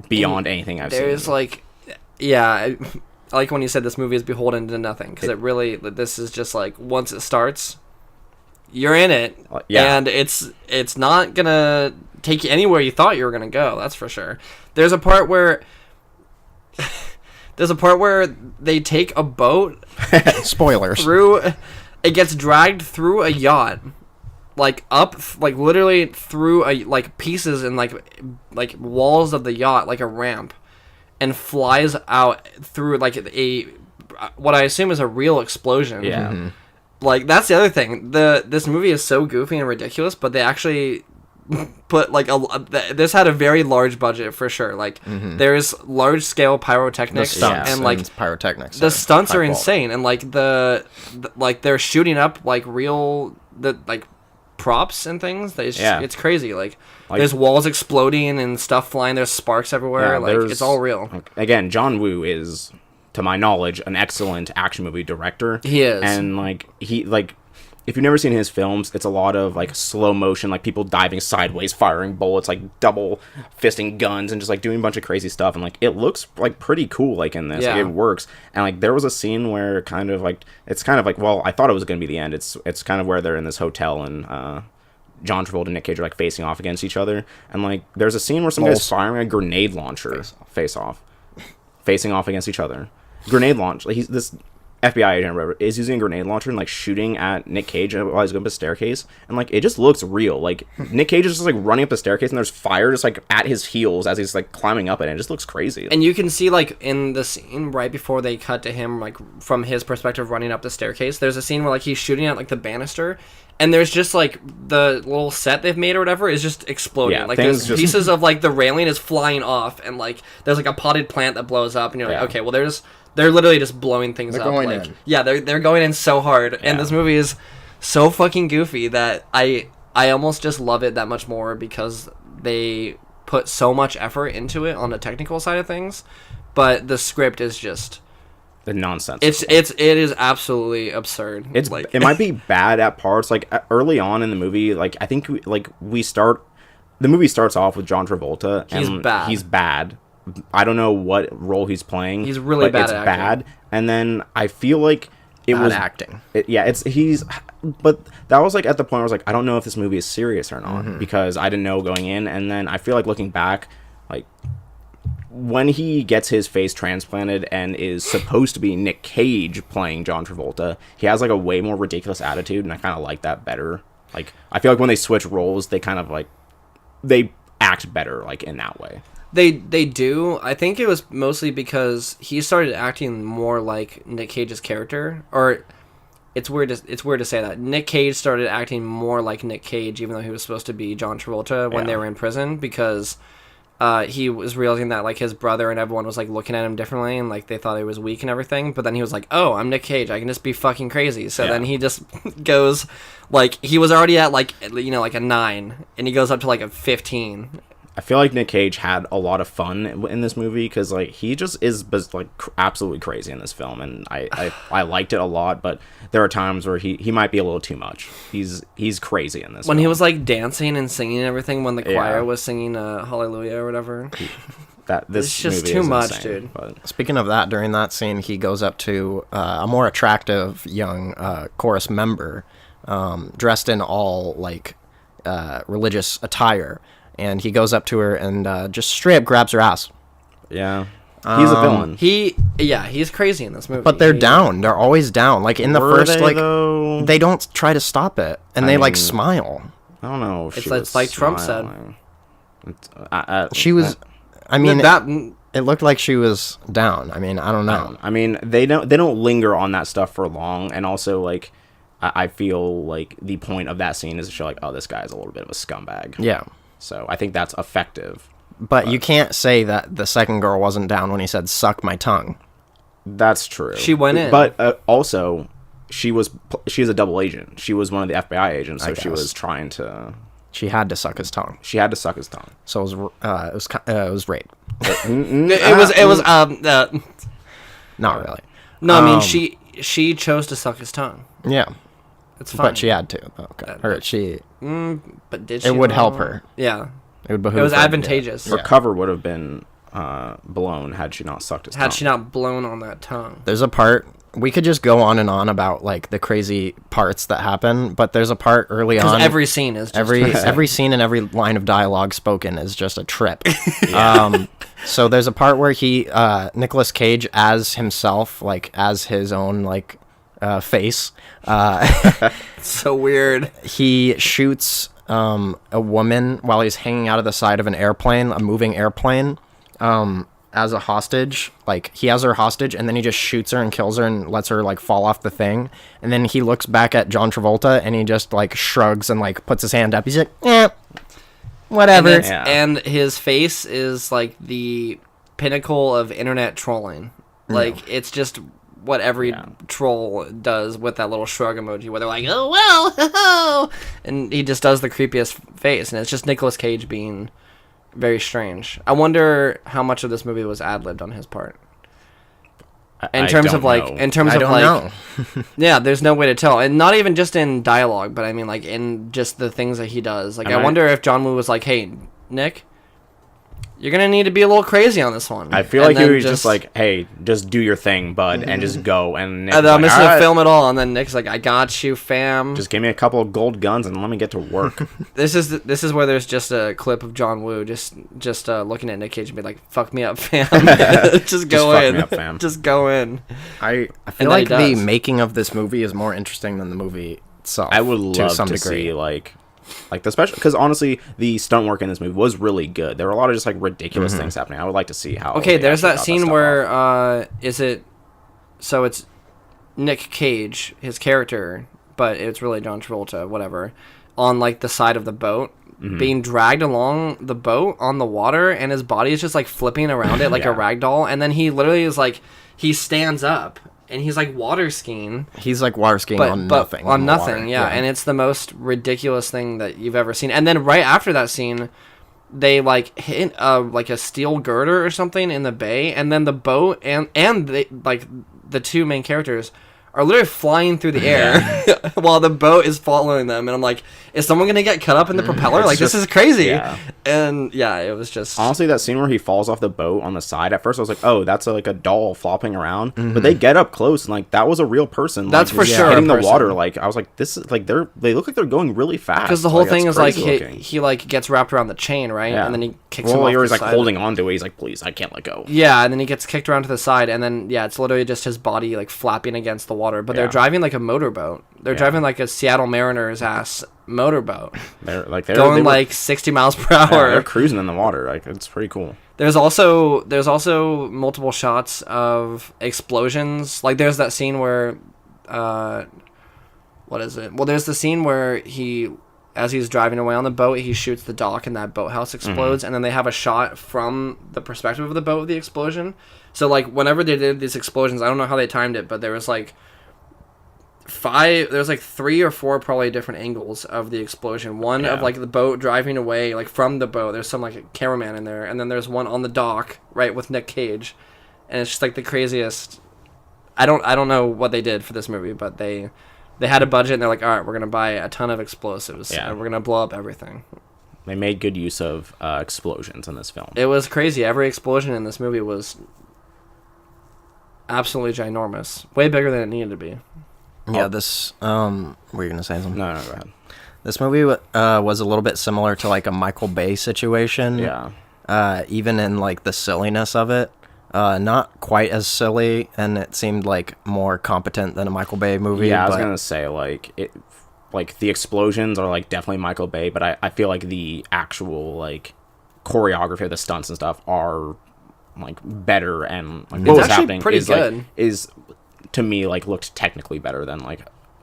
beyond anything I've seen. There's like, I like when you said this movie is beholden to nothing, because it really, this is just like, once it starts, you're in it, and it's not gonna take you anywhere you thought you were gonna go, that's for sure. There's a part where they take a boat spoilers through, it gets dragged through a yacht, like up, like literally through a like pieces and like walls of the yacht, like a ramp, and flies out through like a what I assume is a real explosion. Yeah. Mm-hmm. Like that's the other thing. This movie is so goofy and ridiculous, but they actually put like this had a very large budget for sure. Like there's large scale pyrotechnics and like pyrotechnics. The stunts are insane, and like the like they're shooting up like real like props and things. It's crazy. Like there's walls exploding and stuff flying. There's sparks everywhere. Yeah, like it's all real. Again, John Woo is, to my knowledge, an excellent action movie director. He is, and if you've never seen his films, it's a lot of like slow motion, like people diving sideways, firing bullets, like double fisting guns, and just like doing a bunch of crazy stuff. And like it looks like pretty cool, like in this, like, it works. And like there was a scene where it's kind of like, well, I thought it was gonna be the end. It's kind of where they're in this hotel and John Travolta and Nick Cage are like facing off against each other, and like there's a scene where some guy's firing a grenade launcher facing off against each other. Grenade launch, like this FBI agent or whatever is using a grenade launcher and like shooting at Nick Cage while he's going up the staircase, and like it just looks real. Like Nick Cage is just like running up the staircase and there's fire just like at his heels as he's like climbing up it, and it just looks crazy. And you can see like in the scene right before they cut to him, like from his perspective running up the staircase, there's a scene where like he's shooting at like the banister, and there's just like the little set they've made or whatever is just exploding. Yeah, like there's pieces of like the railing is flying off, and like there's like a potted plant that blows up, and you're like, okay, well they're literally just blowing things up. Like, yeah, they're going in so hard, and this movie is so fucking goofy that I almost just love it that much more because they put so much effort into it on the technical side of things, but the script is just the nonsense. It is absolutely absurd. It's like it might be bad at parts. Like early on in the movie, like I think the movie starts off with John Travolta and he's bad. I don't know what role he's playing. He's really bad. It's at bad, and then I feel like it was acting. But that was like at the point where I was like, I don't know if this movie is serious or not because I didn't know going in, and then I feel like looking back, like when he gets his face transplanted and is supposed to be Nick Cage playing John Travolta, he has like a way more ridiculous attitude, and I kind of like that better. Like I feel like when they switch roles, they kind of like they act better like in that way. They do. I think it was mostly because he started acting more like Nick Cage's character. Or it's weird to say that. Nick Cage started acting more like Nick Cage, even though he was supposed to be John Travolta when they were in prison, because he was realizing that like his brother and everyone was like looking at him differently, and like they thought he was weak and everything. But then he was like, "Oh, I'm Nick Cage. I can just be fucking crazy." So then he just goes like he was already at like like a 9, and he goes up to like a 15. I feel like Nick Cage had a lot of fun in this movie because like he just is like absolutely crazy in this film, and I liked it a lot. But there are times where he might be a little too much. He's crazy in this. When film. he was like dancing and singing and everything, when the choir was singing Hallelujah or whatever. This it's just movie too is much, insane, dude. But. Speaking of that, during that scene, he goes up to a more attractive young chorus member, dressed in all like religious attire, and he goes up to her and just straight up grabs her ass. Yeah, he's a villain. He's crazy in this movie. But they're down. They're always down. Like in the first, they, like though? they don't try to stop it, and they like smile. I don't know. If it's like Trump said. She was. I mean, that it looked like she was down. I mean, I don't know. I mean, they don't linger on that stuff for long, and also like I feel like the point of that scene is to show like, oh, this guy's a little bit of a scumbag. Yeah. So I think that's effective. But you can't say that the second girl wasn't down when he said "suck my tongue." That's true. She went in, but also she's a double agent. She was one of the FBI agents, so she was trying to. She had to suck his tongue. She had to suck his tongue. So it was rape. it was Not really. No, I mean she chose to suck his tongue. Yeah. It's fine. But she had to. Okay. Or she. But did she? It would help her. Yeah. It would behoove It was her. advantageous. Her cover would have been blown had she not sucked his tongue. Had she not blown on that tongue. There's a part. We could just go on and on about like the crazy parts that happen, but there's a part early on. Every scene is just every scene and every line of dialogue spoken is just a trip. So there's a part where Nicolas Cage as himself, like as his own like face. So weird. He shoots a woman while he's hanging out of the side of an airplane, a moving airplane. As a hostage, like he has her hostage, and then he just shoots her and kills her and lets her like fall off the thing. And then he looks back at John Travolta and he just like shrugs and like puts his hand up. He's like, whatever. And his face is like the pinnacle of internet trolling. Like it's just what every troll does with that little shrug emoji, where they're like, "Oh well," and he just does the creepiest face, and it's just Nicolas Cage being very strange. I wonder how much of this movie was ad-libbed on his part. In terms of like, yeah, there's no way to tell, and not even just in dialogue, but I mean like in just the things that he does. Like, I wonder if John Woo was like, "Hey, Nick, you're gonna need to be a little crazy on this one." I feel like he was just like, "Hey, just do your thing, bud, and just go." And Nick's I'm missing a film at all, and then Nick's like, "I got you, fam. Just give me a couple of gold guns and let me get to work." This is where there's just a clip of John Woo just looking at Nick Cage and be like, "Fuck me up, fam. Just go in, fuck me up, fam. Just go in." I feel like the making of this movie is more interesting than the movie itself. I would love to see like the special, because honestly the stunt work in this movie was really good. There were a lot of just like ridiculous things happening. I would like to see how. Okay, there's that scene where it's Nick Cage, his character, but it's really John Travolta, whatever, on like the side of the boat, being dragged along the boat on the water, and his body is just like flipping around it like a rag doll, and then he literally is like, he stands up and he's like water skiing. He's like water skiing on nothing. On nothing, yeah. And it's the most ridiculous thing that you've ever seen. And then right after that scene, they like hit like a steel girder or something in the bay, and then the boat and they, like the two main characters are literally flying through the air while the boat is following them. And I'm like, is someone going to get cut up in the propeller? Like, this is crazy. Yeah. And yeah, it was just... Honestly, that scene where he falls off the boat on the side, at first I was like, oh, that's like a doll flopping around. But they get up close and like, that was a real person. That's like, for sure. Hitting the water. Like, I was like, this is like, they look like they're going really fast. Because the whole thing is like, he like gets wrapped around the chain, right? Yeah. And then he kicks him off the side. Like holding on to it. He's like, please, I can't let go. Yeah, and then he gets kicked around to the side, and then, yeah, it's literally just his body like flapping against the water. But they're driving like a motorboat. They're driving like a Seattle Mariners ass motorboat. They're going like 60 miles per hour. Yeah, they're cruising in the water. Like, it's pretty cool. There's also multiple shots of explosions. Like, there's that scene where what is it? Well, there's the scene where as he's driving away on the boat, he shoots the dock and that boathouse explodes, and then they have a shot from the perspective of the boat with the explosion. So like, whenever they did these explosions, I don't know how they timed it, but there was like there's like 3 or 4 probably different angles of the explosion. One of like the boat driving away, like from the boat. There's some like a cameraman in there, and then there's one on the dock, right, with Nick Cage, and it's just like the craziest. I don't know what they did for this movie, but they had a budget, and they're like, all right, we're gonna buy a ton of explosives, and we're gonna blow up everything. They made good use of explosions in this film. It was crazy. Every explosion in this movie was absolutely ginormous, way bigger than it needed to be. Yeah, this. Were you gonna say something? No, go ahead. This movie was a little bit similar to like a Michael Bay situation. Yeah. Even in like the silliness of it, not quite as silly, and it seemed like more competent than a Michael Bay movie. Yeah, I was gonna say like the explosions are like definitely Michael Bay, but I feel like the actual like choreography of the stunts and stuff are like better, and like what was happening pretty good. Is to me like looked technically better than like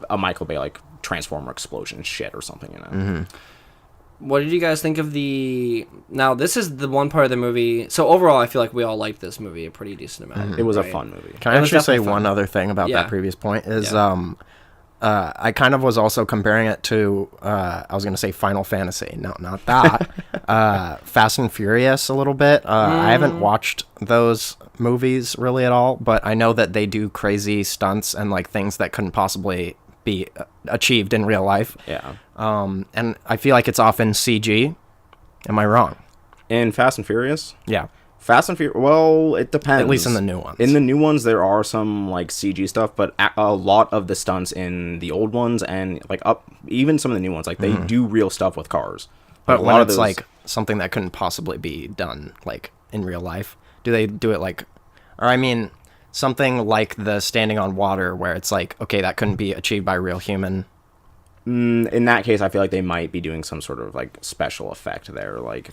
a Michael Bay like Transformer explosion shit or something, you know. Mm-hmm. What did you guys think of now this is the one part of the movie, so overall I feel like we all liked this movie a pretty decent amount. Mm-hmm. It was a fun movie. Can I actually say one other thing about that previous point is I kind of was also comparing it to I was gonna say Final Fantasy, no, not that. Fast and Furious a little bit. I haven't watched those movies really at all, but I know that they do crazy stunts and like things that couldn't possibly be achieved in real life. Yeah. And I feel like it's often CG. Am I wrong? In Fast and Furious? Yeah. Fast and Furious, well, it depends. At least in the new ones. In the new ones, there are some, like, CG stuff, but a lot of the stunts in the old ones and, like, even some of the new ones, like, they do real stuff with cars. But when it's, like, something that couldn't possibly be done, like, in real life, do they do it, like... Or, I mean, something like the standing on water, where it's like, okay, that couldn't be achieved by a real human... In that case, I feel like they might be doing some sort of, like, special effect there, like...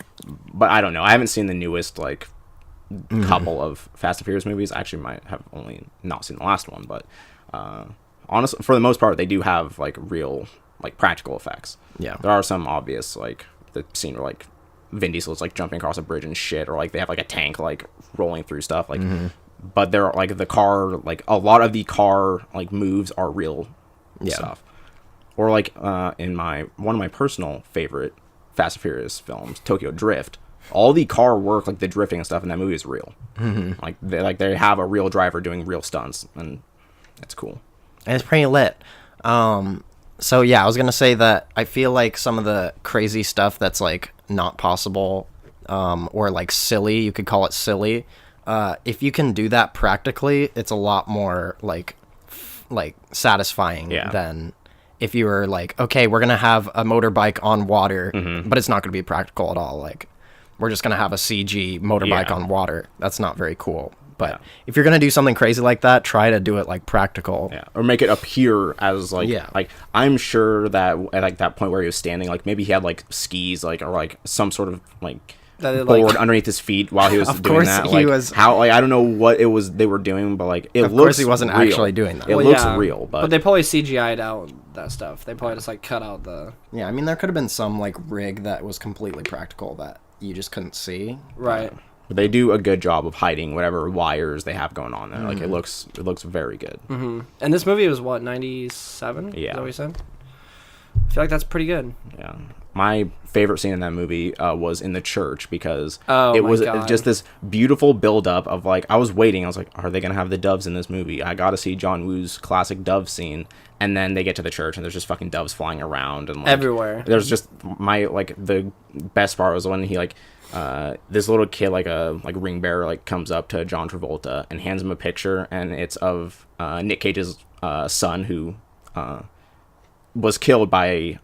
But I don't know. I haven't seen the newest, like... couple of Fast and Furious movies. I actually might have only not seen the last one, but honestly, for the most part, they do have like real, like practical effects. Yeah, there are some obvious, like the scene where like Vin Diesel's like jumping across a bridge and shit, or like they have like a tank like rolling through stuff, like. But they're like the car, like a lot of the car like moves are real stuff. Or like in one of my personal favorite Fast and Furious films, Tokyo Drift. All the car work, like the drifting and stuff in that movie, is real. Like they have a real driver doing real stunts, and it's cool. And it's pretty lit. So yeah, I was gonna say that I feel like some of the crazy stuff that's like not possible, or like silly, you could call it silly. If you can do that practically, it's a lot more like satisfying than if you were like, okay, we're gonna have a motorbike on water, but it's not gonna be practical at all. Like, we're just going to have a CG motorbike on water. That's not very cool. But if you're going to do something crazy like that, try to do it like practical. Yeah. Or make it appear as like, like I'm sure that at like that point where he was standing, like maybe he had like skis, like, or like some sort of like board underneath his feet while he was doing that. Like, how, like, I don't know what it was they were doing, but like, it looks, of course he wasn't real. Actually doing that. It looks real, but they probably CGI'd out that stuff. They probably just like cut out the... Yeah, I mean, there could have been some like rig that was completely practical that you just couldn't see. Right. But they do a good job of hiding whatever wires they have going on there. Like it looks very good. And this movie was what, 97? Yeah. Is that what you said? I feel like that's pretty good. Yeah. My favorite scene in that movie was in the church because it was just this beautiful build-up of like, I was waiting. I was like, are they going to have the doves in this movie? I got to see John Woo's classic dove scene. And then they get to the church and there's just fucking doves flying around and like everywhere. There's just the best part was when he like this little kid like ring bearer like comes up to John Travolta and hands him a picture, and it's of Nick Cage's son who was killed by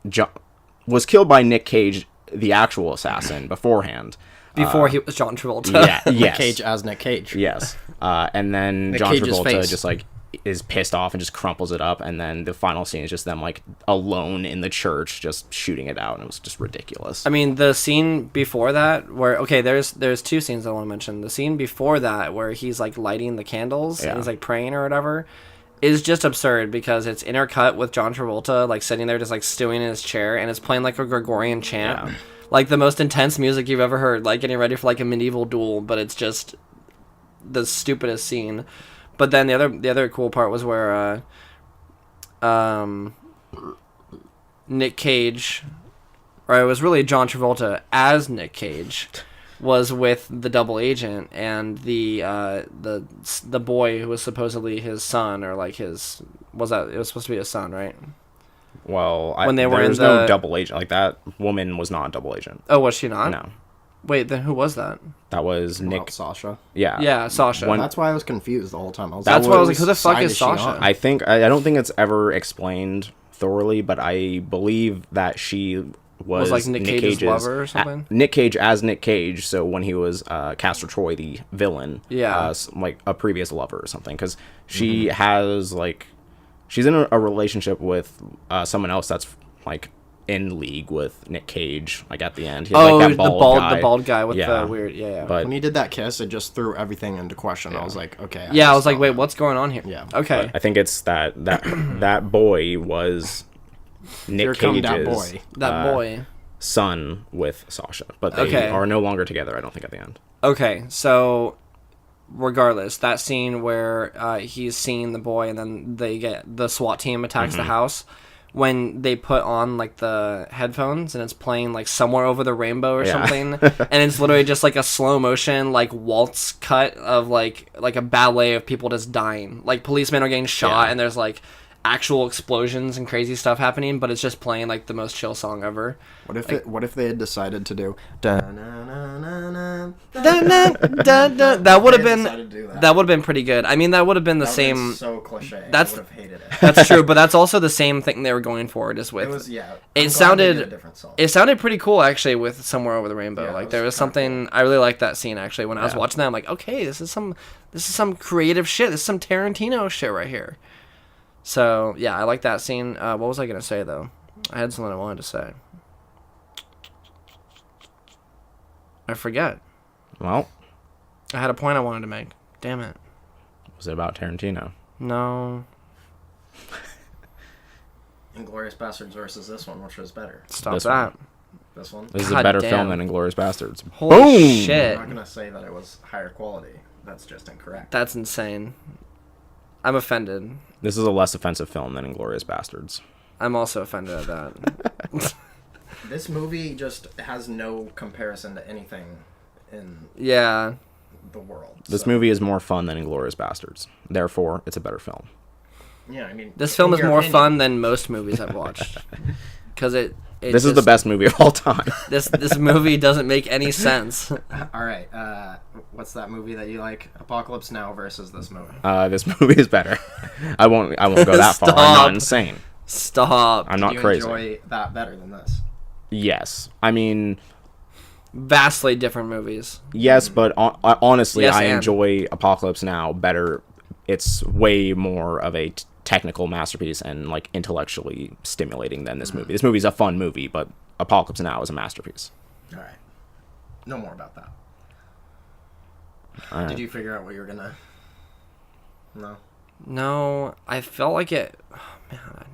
Nick Cage, the actual assassin, beforehand. Before he was John Travolta. Yeah, yes. Nick Cage as Nick Cage. Yes. And then Nick John Cage's Travolta face. just like is pissed off and just crumples it up, and then the final scene is just them like alone in the church just shooting it out, and it was just ridiculous. I mean, the scene before that where there's two scenes I want to mention. The scene before that where he's like lighting the candles and he's like praying or whatever is just absurd because it's intercut with John Travolta like sitting there just like stewing in his chair, and it's playing like a Gregorian chant. Like the most intense music you've ever heard, like getting ready for like a medieval duel, but it's just the stupidest scene. But then the other cool part was where Nick Cage, or it was really John Travolta as Nick Cage, was with the double agent and the boy who was supposedly his son, or like it was supposed to be his son, right? Well, When they were there was in no the- double agent. Like, that woman was not a double agent. Oh, was she not? No. Wait, then who was that? That was Well, Nick. Sasha. Yeah. Yeah, Sasha. One- That's why I was confused the whole time. That's why I was like, who the whose fuck side is she on? Sasha? I don't think it's ever explained thoroughly, but I believe that she was like Nick Cage's lover or something? Nick Cage as Nick Cage, so when he was Castor Troy, the villain, Yeah. like a previous lover or something, because she has, like, she's in a relationship with someone else that's, like, in league with Nick Cage, like, at the end. He has, like, that the bald guy with Yeah. the weird, yeah. But When he did that kiss, it just threw everything into question. I was like, okay. Yeah, I was just like, don't wait, know. what's going on here? Yeah. Okay. I think it's that that boy was Nick Here come that Cage's boy. That boy. son with Sasha, but they Okay. are no longer together, I don't think, at the end. Okay, so regardless, that scene where he's seeing the boy and then the SWAT team attacks Mm-hmm. the house, when they put on like the headphones and it's playing like Somewhere Over the Rainbow or Yeah. something, and it's literally just like a slow motion like waltz cut of like a ballet of people just dying. Like policemen are getting shot Yeah. and there's like actual explosions and crazy stuff happening, but it's just playing like the most chill song ever. What if they had decided to do? That would have They been decided to do that. that would have been pretty good. I mean, that would have been the That would've same. been so cliche. that's- I would have hated it. That's true, but that's also the same thing they were going for. Just with It was it I'm glad they sounded did a different song. it sounded pretty cool actually with Somewhere Over the Rainbow. Yeah, Like it there was was kinda something I really liked that scene actually. When I was Yeah. watching that, I'm like, okay, this is some creative shit. This is some Tarantino shit right here. So yeah, I like that scene. What was I gonna say though? I had something I wanted to say. I forget. Well, I had a point I wanted to make. Damn it. was it about Tarantino? No. Inglourious Bastards versus this one, which was better? Stop This that. one. This one? This is God a better damn. film than Inglourious Bastards. Holy Boom! shit. I'm not gonna say that it was higher quality. That's just incorrect. That's insane. I'm offended. This is a less offensive film than Inglourious Bastards. I'm also offended at that. This movie just has no comparison to anything in Yeah. the world. This so- movie is more fun than Inglourious Bastards. Therefore, it's a better film. Yeah, I mean, This film in is your more opinion- fun than most movies I've watched. Because This is the best movie of all time. This movie doesn't make any sense. All right, what's that movie that you like? Apocalypse Now versus this movie. This movie is better. I won't go that far. I'm Stop. not insane. Stop. I'm Do not you crazy. enjoy that better than this? Yes. I mean, Vastly different movies. yes, but honestly, Yes, I and. enjoy Apocalypse Now better. It's way more of a technical masterpiece and like intellectually stimulating than this movie. This movie's a fun movie, but Apocalypse Now is a masterpiece. All right, no more about that. All right. Did you figure out what you're gonna? No. No, I felt like it. Oh, man.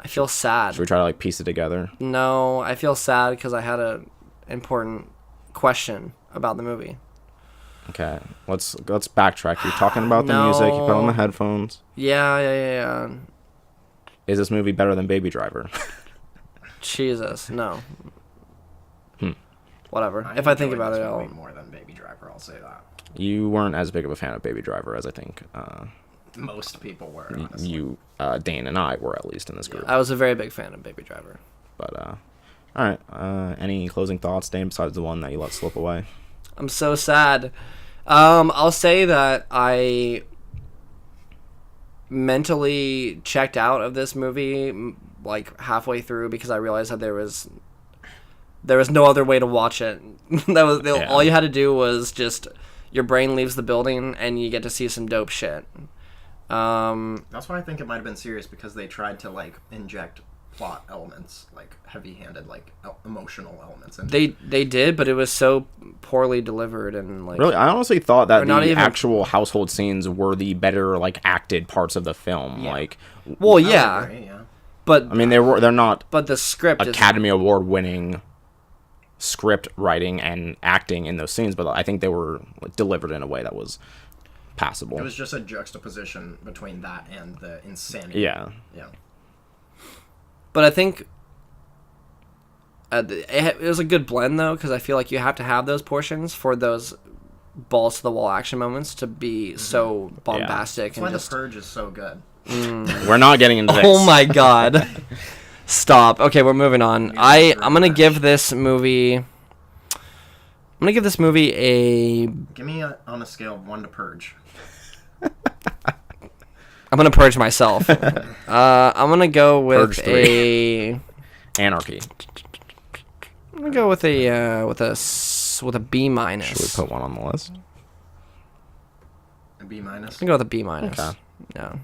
I feel sad. Should we try to like piece it together? No, I feel sad because I had a important question about the movie. Okay, let's backtrack. You're talking about the music. You put on the No. headphones. Yeah. Is this movie better than Baby Driver? Jesus, no. Hmm. Whatever. If I think enjoyed about this it, I'll. movie more than Baby Driver, I'll say that. You weren't as big of a fan of Baby Driver as I think Most people were, honestly. you, Dane, and I were, at least in this group. I was a very big fan of Baby Driver. But all right. Any closing thoughts, Dane, besides the one that you let slip away? I'm so sad. I'll say that I mentally checked out of this movie like halfway through because I realized that there was no other way to watch it. Yeah. All you had to do was just your brain leaves the building and you get to see some dope shit. That's why I think it might have been serious, because they tried to like inject plot elements, like heavy-handed, like emotional elements. And They did, but it was so poorly delivered and like Really, I honestly thought that Or not the even- actual household scenes were the better, like, acted parts of the film. Yeah. Like, well, I would yeah, agree, yeah. but I mean, they're not but the script is Academy Award winning script writing and acting in those scenes, but I think they were like, delivered in a way that was passable. It was just a juxtaposition between that and the insanity. Yeah. Yeah. But I think it was a good blend, though, because I feel like you have to have those portions for those balls to the wall action moments to be so bombastic. That's why The Purge is so good. We're not getting into this. Oh my god. Stop. Okay, we're moving on. I'm gonna give this movie a Give me on a scale of 1 to Purge. I'm gonna purge myself. I'm gonna go with Purge a Anarchy. I'm gonna go with a B minus. Should we put one on the list? A B minus. I'm gonna go with a B minus. Okay. Yeah.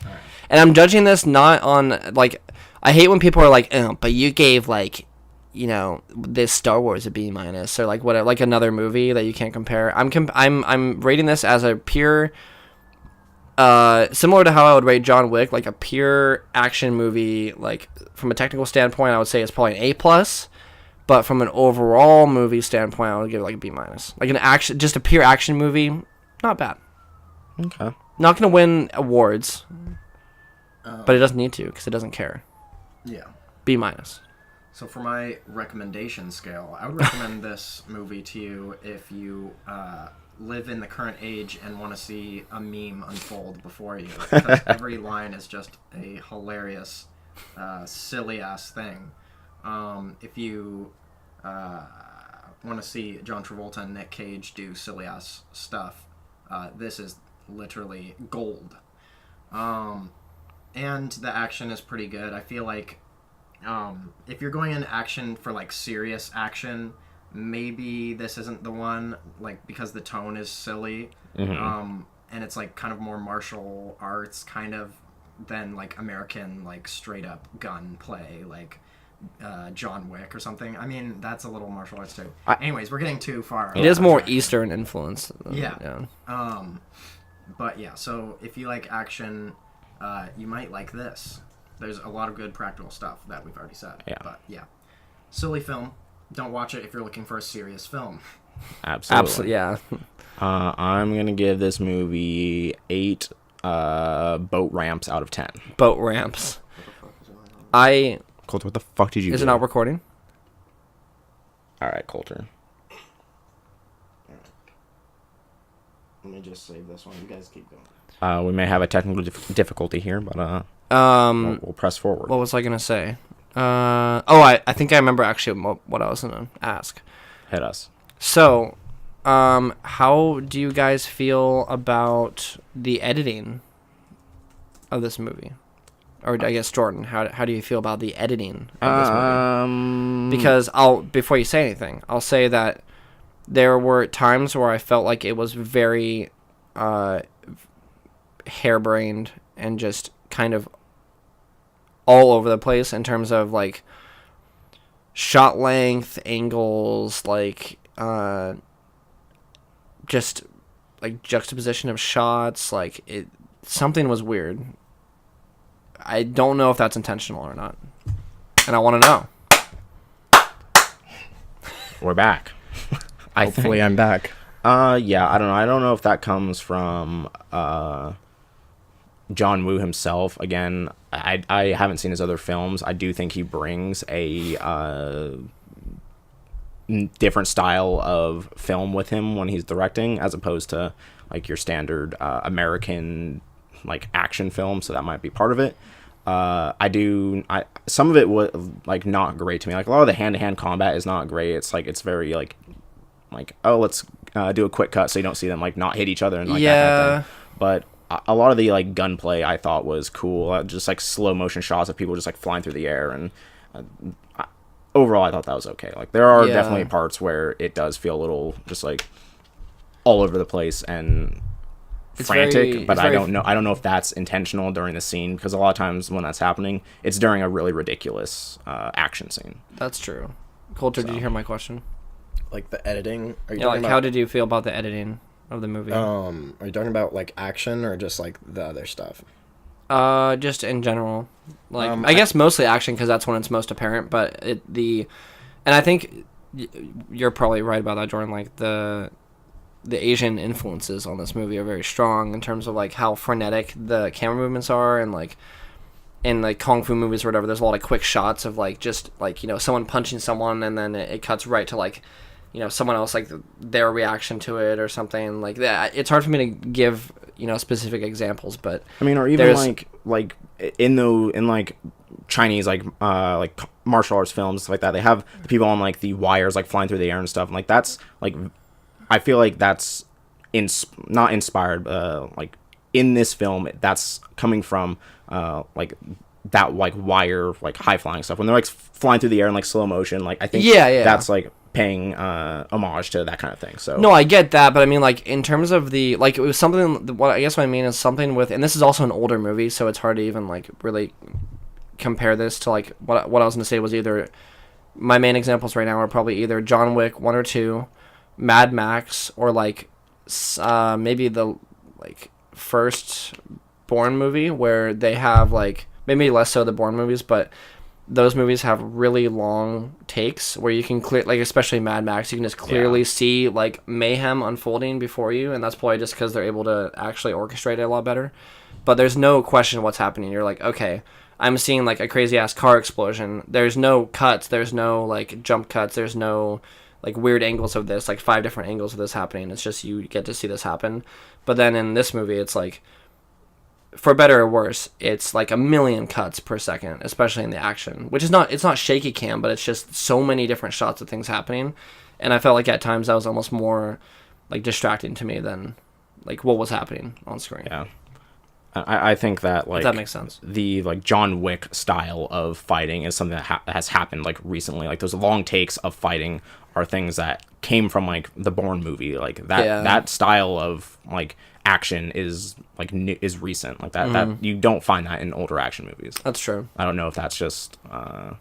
Right. And I'm judging this not on, like, I hate when people are like, oh, but you gave, like, you know, this Star Wars a B minus, or like what, like another movie that you can't compare. I'm rating this as a pure, similar to how I would rate John Wick, like a pure action movie. Like from a technical standpoint, I would say it's probably an A plus, but from an overall movie standpoint, I would give it like a B minus. Like just a pure action movie, not bad. Okay. Not gonna win awards, but it doesn't need to because it doesn't care. Yeah. B minus. So for my recommendation scale, I would recommend this movie to you if you live in the current age and want to see a meme unfold before you. Because every line is just a hilarious, silly-ass thing. If you want to see John Travolta and Nick Cage do silly-ass stuff, this is literally gold. And the action is pretty good. I feel like if you're going in action for like serious action, maybe this isn't the one, like because the tone is silly, and it's like kind of more martial arts kind of than like American like straight up gun play like John Wick or something. I mean that's a little martial arts too. Anyways, we're getting too far. It is more Eastern influence. Yeah. But yeah, so if you like action, you might like this. There's a lot of good practical stuff that we've already said. Yeah. But yeah. Silly film. Don't watch it if you're looking for a serious film. Absolutely. Yeah. I'm going to give this movie 8 boat ramps out of 10. Boat ramps. Colter, what the fuck did you do? Is it not recording? All right, Colter. Let me just save this one. You guys keep going. We may have a technical difficulty here, but we'll press forward. What was I gonna say? I think I remember actually what I was gonna ask. Hit us. So, how do you guys feel about the editing of this movie? Or I guess Jordan, how do you feel about the editing of this movie? Because before you say anything, I'll say that there were times where I felt like it was very harebrained and just kind of all over the place in terms of like shot length, angles, like just like juxtaposition of shots. Like something was weird. I don't know if that's intentional or not, and I want to know. We're back. Hopefully I'm back. Yeah, I don't know. I don't know if that comes from John Woo himself. Again, I haven't seen his other films. I do think he brings a different style of film with him when he's directing, as opposed to like your standard American like action film. So that might be part of it. Some of it was like not great to me. Like a lot of the hand-to-hand combat is not great. It's like it's very like oh, let's do a quick cut so you don't see them like not hit each other and like that kind of thing. But a lot of the like gunplay I thought was cool. Just like slow motion shots of people just like flying through the air, and overall I thought that was okay. Like there are definitely parts where it does feel a little just like all over the place and frantic, but I don't know if that's intentional during the scene, because a lot of times when that's happening, it's during a really ridiculous action scene. That's true. Colter, did you hear my question? Like the editing? How did you feel about the editing of the movie? Are you talking about like action or just like the other stuff? Just in general. Like I guess mostly action because that's when it's most apparent. But and I think you're probably right about that, Jordan. Like the Asian influences on this movie are very strong in terms of like how frenetic the camera movements are, and like in like kung fu movies or whatever, there's a lot of quick shots of like just like, you know, someone punching someone, and then it cuts right to like, you know, someone else, like their reaction to it or something like that. It's hard for me to give, you know, specific examples, but I mean, or even like in like Chinese like martial arts films, stuff like that, they have the people on like the wires like flying through the air and stuff, and like that's like, I feel like that's not inspired, like in this film that's coming from like that like wire like high flying stuff when they're like flying through the air in like slow motion. Like I think that's like paying homage to that kind of thing. So no, I get that, but I mean, like in terms of the like, it was something. What I mean is something with, and this is also an older movie, so it's hard to even like really compare this to like what I was gonna say was either my main examples right now are probably either John Wick 1 or 2, Mad Max, or like maybe the like first Bourne movie, where they have like, maybe less so the Bourne movies, but those movies have really long takes where you can clear, like especially Mad Max, you can just clearly see like mayhem unfolding before you, and that's probably just because they're able to actually orchestrate it a lot better. But there's no question what's happening. You're like, okay, I'm seeing like a crazy ass car explosion. There's no cuts. There's no like jump cuts. There's no like weird angles of this, like 5 different angles of this happening. It's just you get to see this happen. But then in this movie, it's like, for better or worse, it's like a million cuts per second, especially in the action, which is it's not shaky cam, but it's just so many different shots of things happening. And I felt like at times that was almost more like distracting to me than like what was happening on screen. Yeah. I think that like, if that makes sense. The like John Wick style of fighting is something that has happened like recently. Like those long takes of fighting are things that came from like the Bourne movie. Like that style of like action is like is recent. Like that you don't find that in older action movies. That's true. I don't know if that's just I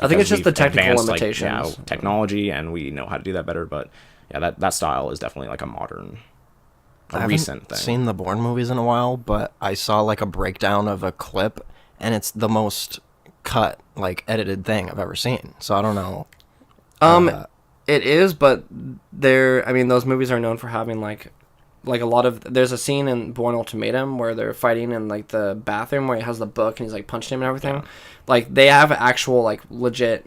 think it's just the technical limitations. Like, technology, and we know how to do that better. But yeah, that style is definitely like a modern, recent thing. I haven't seen the Bourne movies in a while, but I saw like a breakdown of a clip, and it's the most cut, like edited thing I've ever seen. So I don't know. It is, but those movies are known for having like a lot of, there's a scene in Bourne Ultimatum where they're fighting in like the bathroom where he has the book and he's like punching him and everything. Yeah. Like they have actual like legit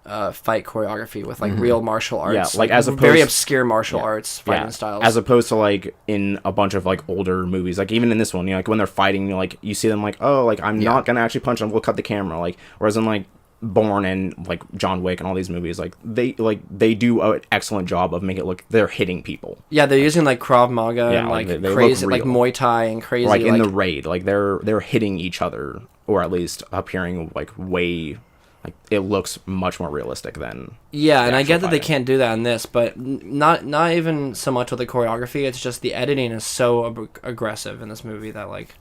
fight choreography with like real martial arts. Yeah, like as opposed, very obscure martial arts fighting styles. As opposed to like in a bunch of like older movies, like even in this one, you know, like when they're fighting, like you see them like, oh, like I'm not gonna actually punch them, we'll cut the camera. Like whereas in like Bourne and like John Wick and all these movies, like they do an excellent job of making it look they're hitting people. Yeah, they're using like Krav Maga and like they crazy like Muay Thai and crazy. Or, like in the raid, like they're hitting each other, or at least appearing like way. Like it looks much more realistic than and I get that they can't do that in this, but not even so much with the choreography. It's just the editing is so aggressive in this movie that like,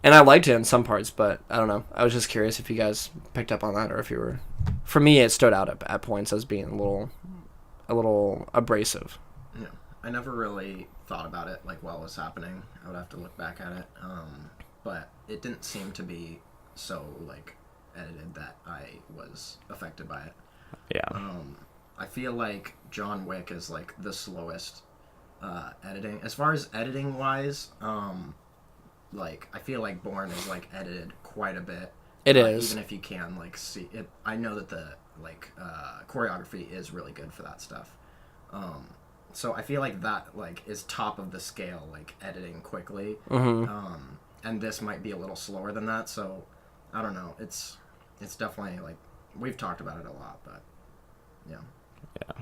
and I liked it in some parts, but I don't know. I was just curious if you guys picked up on that, or if you were. For me, it stood out at points as being a little abrasive. Yeah, I never really thought about it like while it was happening. I would have to look back at it, but it didn't seem to be so like edited that I was affected by it. Yeah. I feel like John Wick is like the slowest editing. As far as editing wise, like I feel like Bourne is like edited quite a bit. It is. Even if you can like see it, I know that the like choreography is really good for that stuff. So I feel like that like is top of the scale, like editing quickly. And this might be a little slower than that. So I don't know. It's definitely like we've talked about it a lot, but yeah,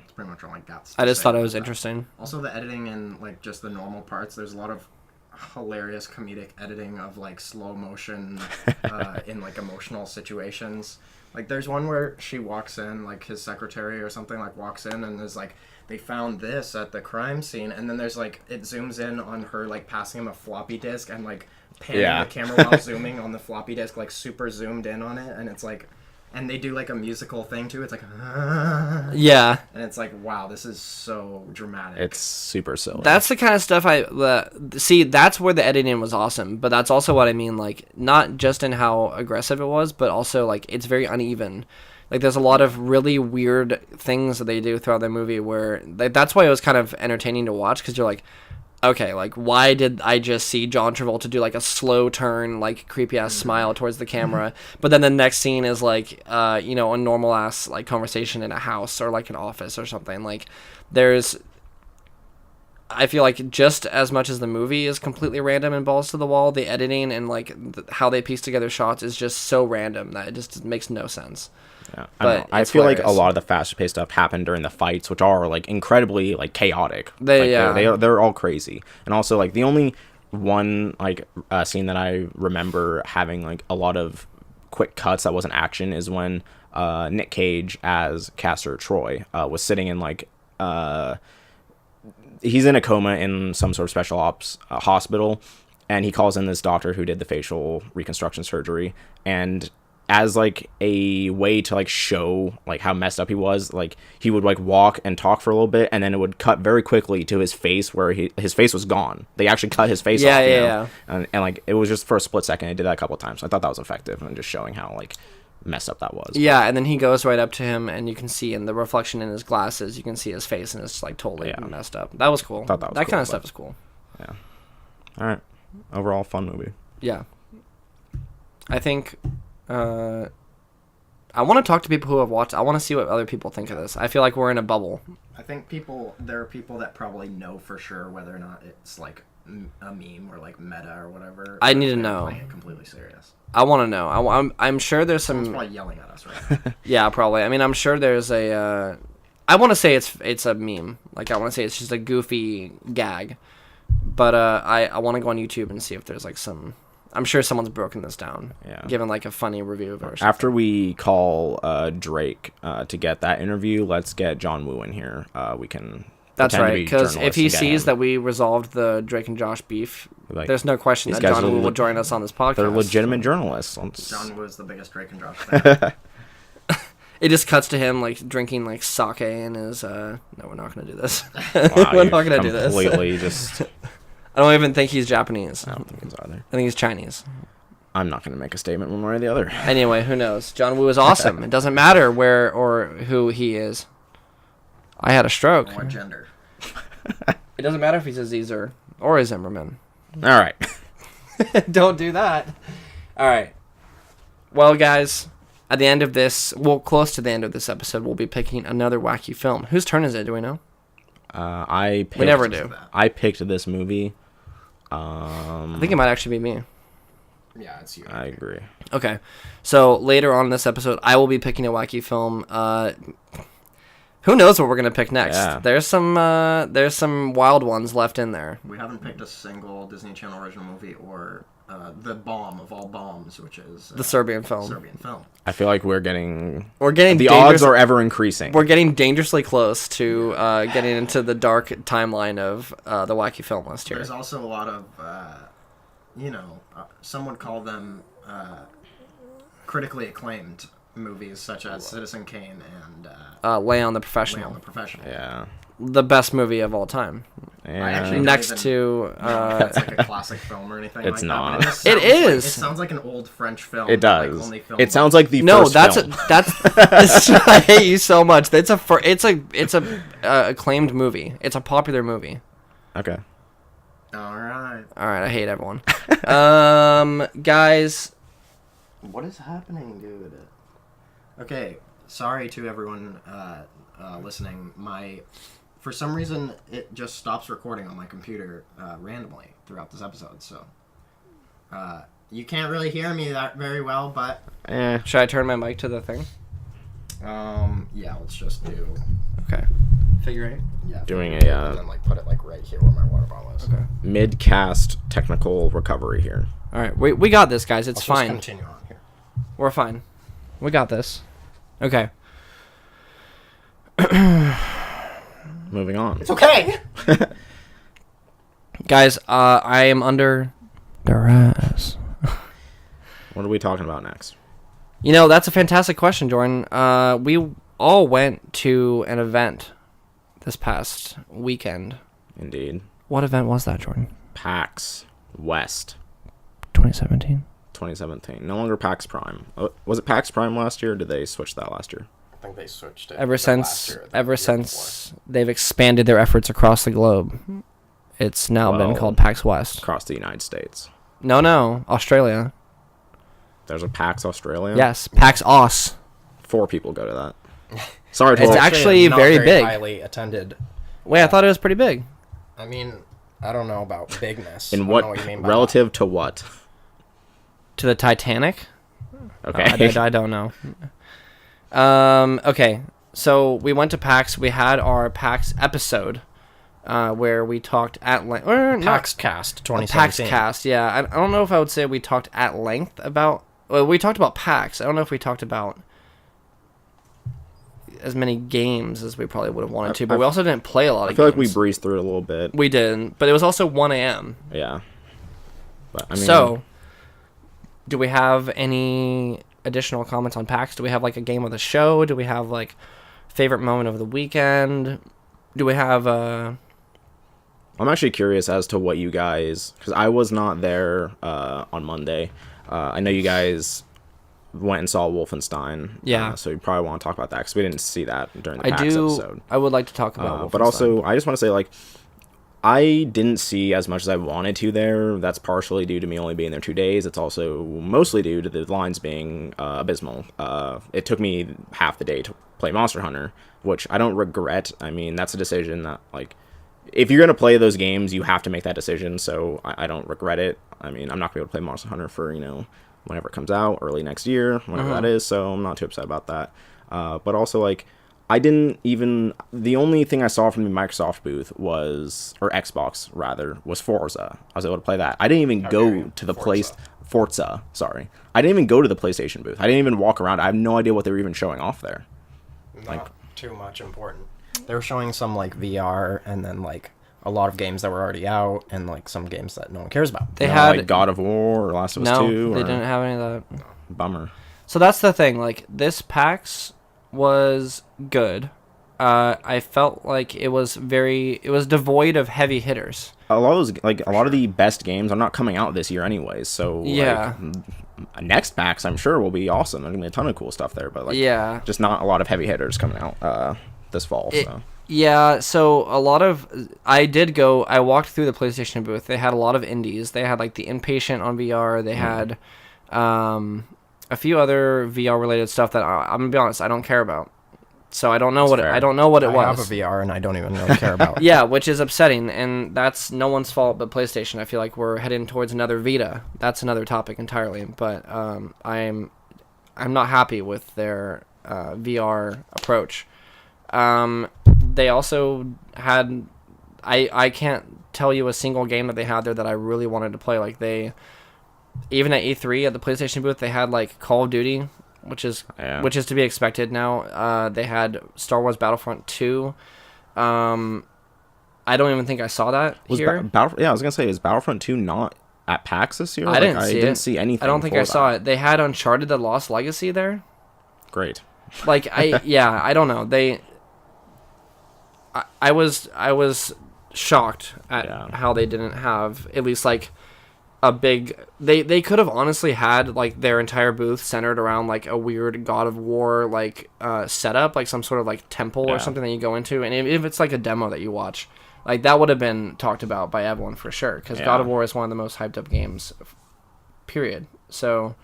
it's pretty much all I got. I just thought it was interesting. Also, the editing and like just the normal parts. There's a lot of hilarious comedic editing of like slow motion in like emotional situations. Like there's one where she walks in, like his secretary or something like walks in, and there's like they found this at the crime scene, and then there's like it zooms in on her like passing him a floppy disk and like panning the camera while zooming on the floppy disk, like super zoomed in on it, and it's like And they do like a musical thing too. It's like, Yeah. and it's like, wow, this is so dramatic. It's super silly. That's the kind of stuff see. That's where the editing was awesome, but that's also what I mean. Like, not just in how aggressive it was, but also like it's very uneven. Like, there's a lot of really weird things that they do throughout the movie where that's why it was kind of entertaining to watch, because you're like, okay, like, why did I just see John Travolta do like a slow turn, like creepy ass smile towards the camera, but then the next scene is like, a normal ass like conversation in a house or like an office or something. Like, I feel like just as much as the movie is completely random and balls to the wall, the editing and like how they piece together shots is just so random that it just makes no sense. Yeah, But I it's feel like a hilarious. lot of the faster paced stuff happened during the fights, which are like incredibly like chaotic. Yeah. They're all crazy, and also like the only one like scene that I remember having like a lot of quick cuts that wasn't action is when Nick Cage as Castor Troy was sitting in like he's in a coma in some sort of special ops hospital, and he calls in this doctor who did the facial reconstruction surgery, and as like a way to like show like how messed up he was, like he would like walk and talk for a little bit, and then it would cut very quickly to his face where his face was gone. They actually cut his face off. Yeah. And like it was just for a split second. They did that a couple of times. I thought that was effective and just showing how like messed up that was. Yeah, and then he goes right up to him, and you can see in the reflection in his glasses, you can see his face, and it's like totally messed up. That was cool. Thought that was that cool, kind of but- stuff is cool. Yeah. All right. Overall, fun movie. Yeah. I think I want to talk to people who have watched. I want to see what other people think of this. I feel like we're in a bubble. I think there are people that probably know for sure whether or not it's like a meme or like meta or whatever. I or need if to they're know. Playing it completely serious. I want to know. I'm sure there's Someone's some. probably yelling at us, right? Yeah, probably. I mean, I'm sure there's a. I want to say it's a meme. Like, I want to say it's just a goofy gag. But I want to go on YouTube and see if there's like some. I'm sure someone's broken this down. Yeah. Given like a funny review of it or something. After we call Drake to get that interview, let's get John Woo in here. We can. That's pretend to right, be because if journalists he and get sees him. that we resolved the Drake and Josh beef, Like, there's no question these that guys John are Woo will join us on this podcast. they're legitimate journalists. John Woo is the biggest Drake and Josh fan. It just cuts to him like drinking like sake in his. No, we're not gonna do this. Wow, we're you not gonna do this. Completely just. I don't even think he's Japanese. I don't think it's either. I think he's Chinese. I'm not going to make a statement one way or the other. Anyway, who knows? John Woo is awesome. It doesn't matter where or who he is. I had a stroke. What gender? It doesn't matter if he's a Zer or a Zimmerman. All right. Don't do that. All right. Well, guys, at the end of this, close to the end of this episode, we'll be picking another wacky film. Whose turn is it? Do we know? We never do. I picked this movie. I think it might actually be me. Yeah, it's you. I agree. Okay. So later on in this episode, I will be picking a wacky film. Who knows what we're gonna pick next? Yeah. There's some wild ones left in there. We haven't picked a single Disney Channel original movie or the bomb of all bombs, which is The Serbian film. Serbian film. I feel like we're getting The odds are ever increasing. We're getting dangerously close to getting into the dark timeline of the wacky film list here. There's also a lot of, some would call them critically acclaimed movies, such as Citizen Kane and Leon the Professional. Leon the Professional. Yeah. The best movie of all time. I Yeah. actually don't Next even to know if it's like a classic film or anything It's like not. that. But It is. It sounds like an old French film. It that, like, does. only filmed It sounds like the No, first that's film. I hate you so much. It's a acclaimed movie. It's a popular movie. Okay. All right. All right, I hate everyone. Guys, What is happening, dude? Okay, sorry to everyone listening. For some reason, it just stops recording on my computer randomly throughout this episode. So you can't really hear me that very well, but should I turn my mic to the thing? yeah, let's just do Okay. Figure eight. Doing figure it a, out, and then like put it like right here where my water bottle is. Okay. mid-cast technical recovery here. All right, we got this, guys. It's Let's fine. Just continue on here. We're fine. We got this. Okay. Moving on. It's okay. Guys, I am under duress. What are we talking about next? You know, that's a fantastic question, Jordan. We all went to an event this past weekend. Indeed. What event was that, Jordan? PAX West 2017. 2017. No longer PAX Prime. Was it PAX Prime last year, or did they switch that last year? I think they switched it. Ever since they've expanded their efforts across the globe, it's now been called PAX West. Across the United States. No, Australia. There's a PAX Australia? Yes, PAX Aus. 4 people go to that. Sorry, It's 12. actually not very big. Highly attended. Wait, I thought it was pretty big. I mean, I don't know about bigness. In I what, don't know what you mean by relative to what? To the Titanic? Okay. I don't know. Okay, so we went to PAX. We had our PAX episode where we talked at length. that. PAX Cast 2017. PAX Cast, yeah. I don't know if I would say we talked at length about... Well, we talked about PAX. I don't know if we talked about as many games as we probably would have wanted to, but we also didn't play a lot of games. I feel like we breezed through it a little bit. We did, but it was also 1 a.m. Yeah. But, I mean, So, do we have any additional comments on PAX? Do we have, like, a game of the show? Do we have, like, favorite moment of the weekend? Do we have... I'm actually curious as to what you guys... Because I was not there on Monday. I know you guys went and saw Wolfenstein. Yeah. So you probably want to talk about that, because we didn't see that during the PAX episode. I would like to talk about but Wolfenstein. also, I just want to say, like, I didn't see as much as I wanted to there. That's partially due to me only being there 2 days. It's also mostly due to the lines being abysmal. It took me half the day to play Monster Hunter, which I don't regret. I mean, that's a decision that, like, if you're going to play those games, you have to make that decision, so I don't regret it. I mean, I'm not going to be able to play Monster Hunter for, whenever it comes out, early next year, whenever that is, so I'm not too upset about that. But also, like, the only thing I saw from the Microsoft booth or Xbox, rather, was Forza. I was able to play that. I didn't even go to the Forza, sorry. I didn't even go to the PlayStation booth. I didn't even walk around. I have no idea what they were even showing off there. Not too much important. They were showing some, like, VR, and then, like, a lot of games that were already out, and, like, some games that no one cares about. They had... like God of War or Last of Us 2? No, they didn't have any of that. Bummer. So that's the thing. Like, this PAX was good. I felt like it was devoid of heavy hitters. A lot of the best games are not coming out this year anyways, so Yeah. Next PAX I'm sure will be awesome. There's gonna be a ton of cool stuff there, but Yeah. just not a lot of heavy hitters coming out this fall. So Yeah, so a lot of... I walked through the PlayStation booth. They had a lot of indies. They had, like, The Inpatient on VR. They had a few other VR-related stuff that, I'm going to be honest, I don't care about. So I don't know what it was. I have a VR, and I don't even really care about it. Yeah, which is upsetting, and that's no one's fault but PlayStation. I feel like we're heading towards another Vita. That's another topic entirely, but I'm not happy with their VR approach. They also had... I can't tell you a single game that they had there that I really wanted to play. Like, even at E3 at the PlayStation booth, they had, like, Call of Duty, which is to be expected now. They had Star Wars Battlefront 2. I don't even think I saw that here. I was gonna say, is Battlefront 2 not at PAX this year? I didn't see anything. I don't think I saw it. They had Uncharted: The Lost Legacy there. Great. Like, I don't know. I was shocked at how they didn't have at least, like, a big... They could have honestly had, like, their entire booth centered around, like, a weird God of War, like, setup, like some sort of, like, temple or something that you go into, and if it's, like, a demo that you watch, like, that would have been talked about by everyone for sure, because God of War is one of the most hyped up games, period. So...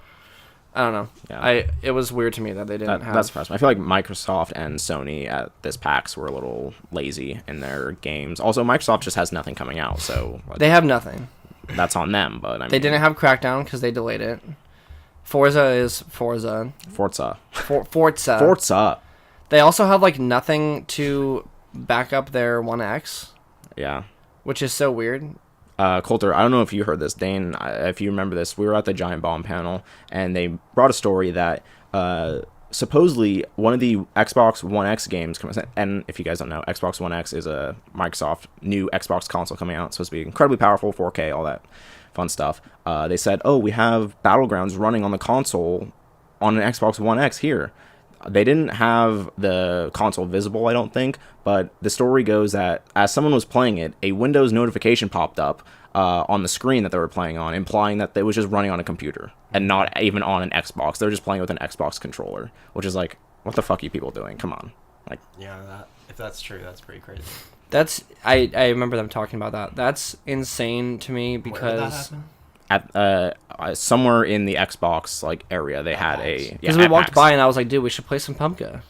I don't know. Yeah. It was weird to me that they didn't have... That's impressive. I feel like Microsoft and Sony at this PAX were a little lazy in their games. Also, Microsoft just has nothing coming out, so... They have nothing. That's on them, but I mean... They didn't have Crackdown because they delayed it. Forza is Forza. Forza. Forza. They also have, like, nothing to back up their One X. Yeah. Which is so weird. Colter, I don't know if you heard this, Dane, if you remember this, we were at the Giant Bomb panel, and they brought a story that supposedly one of the Xbox One X games, and if you guys don't know, Xbox One X is a Microsoft new Xbox console coming out, it's supposed to be incredibly powerful, 4K, all that fun stuff. They said, we have Battlegrounds running on the console on an Xbox One X here. They didn't have the console visible, I don't think, but the story goes that as someone was playing it, a Windows notification popped up on the screen that they were playing on, implying that it was just running on a computer and not even on an Xbox. They were just playing with an Xbox controller, which is like, what the fuck are you people doing? Come on. Like, Yeah, if that's true, that's pretty crazy. That's I remember them talking about that. That's insane to me because at somewhere in the Xbox like area they had a because we walked by and I was like, dude, we should play some Pumpka.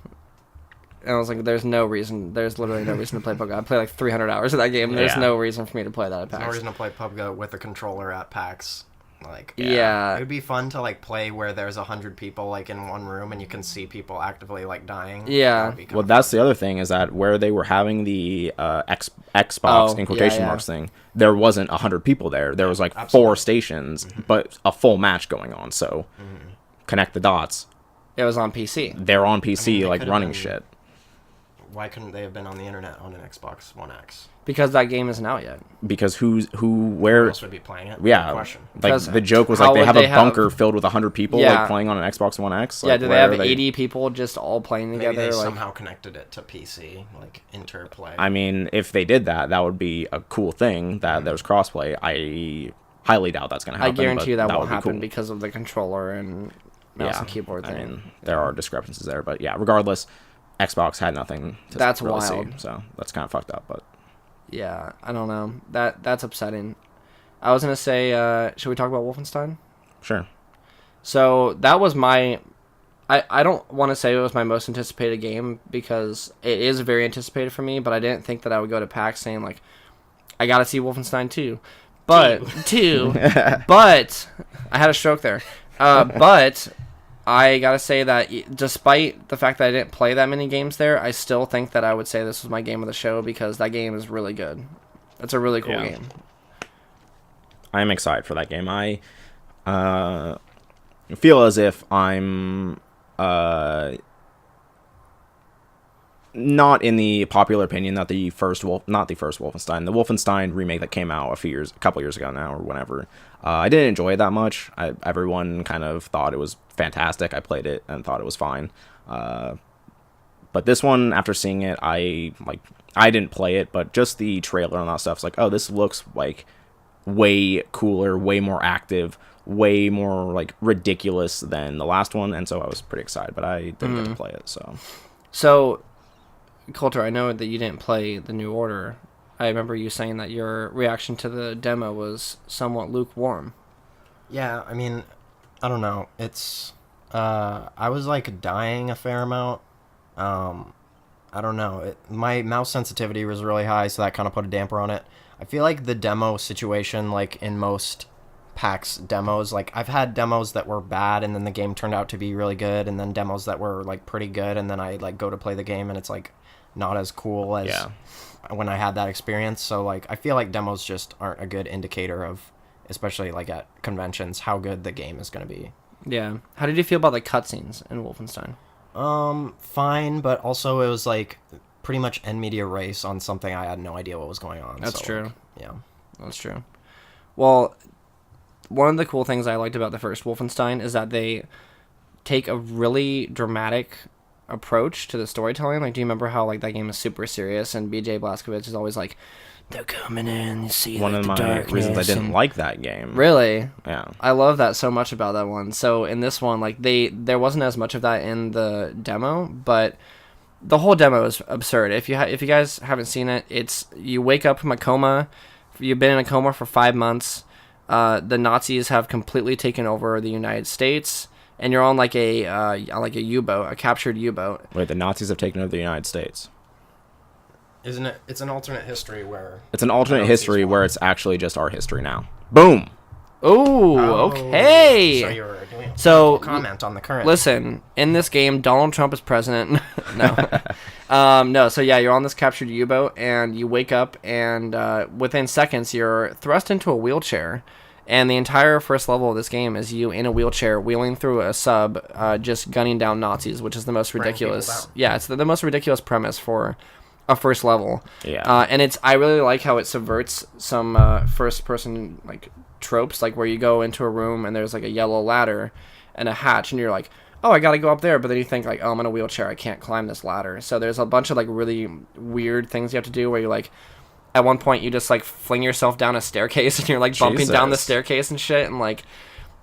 And I was like, there's literally no reason to play PUBG. I played like 300 hours of that game. There's no reason for me to play that at PAX. There's no reason to play PUBG with a controller at PAX. Like, yeah. It would be fun to, like, play where there's 100 people, like, in one room and you can see people actively, like, dying. Yeah. Well, that's the other thing is that where they were having the Xbox in quotation marks thing, there wasn't 100 people there. There was, like, 4 stations, but a full match going on. So, connect the dots. It was on PC. They're on PC, like, running shit. Why couldn't they have been on the internet on an Xbox One X? Because that game isn't out yet. Because where else would be playing it? Yeah, question. Like the joke was like they have a bunker filled with 100 people like playing on an Xbox One X. Like, yeah, do they have 80 people just all playing together? Maybe they like... somehow connected it to PC, like interplay. I mean, if they did that, that would be a cool thing. That there's crossplay. I highly doubt that's going to happen. I guarantee you that won't happen cool. because of the controller and mouse and keyboard thing. I mean, there are discrepancies there, but yeah, regardless, Xbox had nothing to that's really wild. see, so that's kind of fucked up, but. Yeah, I don't know. That's upsetting. I was gonna say, should we talk about Wolfenstein? Sure. So that was my. I don't want to say it was my most anticipated game because it is very anticipated for me, but I didn't think that I would go to PAX saying like, I gotta see Wolfenstein 2. But but I had a stroke there. But I gotta say that despite the fact that I didn't play that many games there, I still think that I would say this was my game of the show because that game is really good. It's a really cool game. I am excited for that game. I feel as if I'm not in the popular opinion that the Wolfenstein, the Wolfenstein remake that came out a couple years ago now or whenever. I didn't enjoy it that much. Everyone kind of thought it was fantastic. I played it and thought it was fine. But this one, after seeing it, I didn't play it, but just the trailer and all that stuff, it's like, oh, this looks like way cooler, way more active, way more like ridiculous than the last one, and so I was pretty excited, but I didn't get to play it. So, Colter, I know that you didn't play The New Order. I remember you saying that your reaction to the demo was somewhat lukewarm. Yeah, I mean, I don't know. It's I was like dying a fair amount. I don't know. My mouse sensitivity was really high, so that kind of put a damper on it. I feel like the demo situation, like in most PAX demos, like I've had demos that were bad and then the game turned out to be really good, and then demos that were like pretty good, and then I like go to play the game and it's like not as cool as when I had that experience. So like I feel like demos just aren't a good indicator of, especially like at conventions, how good the game is going to be. Yeah. How did you feel about the cutscenes in Wolfenstein? Fine, but also it was like pretty much end media race on something I had no idea what was going on. That's true. Like, yeah. That's true. Well, one of the cool things I liked about the first Wolfenstein is that they take a really dramatic approach to the storytelling. Like, do you remember how like that game is super serious and BJ Blazkowicz is always like, they're coming in, you see one like, of the my darkness reasons I didn't and... like that game. Really? Yeah. I love that so much about that one. So in this one, like there wasn't as much of that in the demo, but the whole demo is absurd. If you guys haven't seen it, it's you wake up from a coma. You've been in a coma for 5 months. The Nazis have completely taken over the United States, and you're on like a U-boat, a captured U-boat. Wait, the Nazis have taken over the United States. Isn't it? It's an alternate history where... It's an alternate history where it's actually just our history now. Boom! Ooh, okay. So you're doing a comment on the current... Listen, in this game, Donald Trump is president. No. No, so yeah, you're on this captured U-boat, and you wake up, and within seconds, you're thrust into a wheelchair. And the entire first level of this game is you in a wheelchair wheeling through a sub, just gunning down Nazis, which is the most ridiculous... Yeah, it's the most ridiculous premise for... a first level. Yeah. And I really like how it subverts some first person like tropes, like where you go into a room and there's like a yellow ladder and a hatch and you're like, oh, I gotta go up there, but then you think like, oh, I'm in a wheelchair, I can't climb this ladder. So there's a bunch of like really weird things you have to do where you're like, at one point you just like fling yourself down a staircase and you're like bumping down the staircase and shit, and like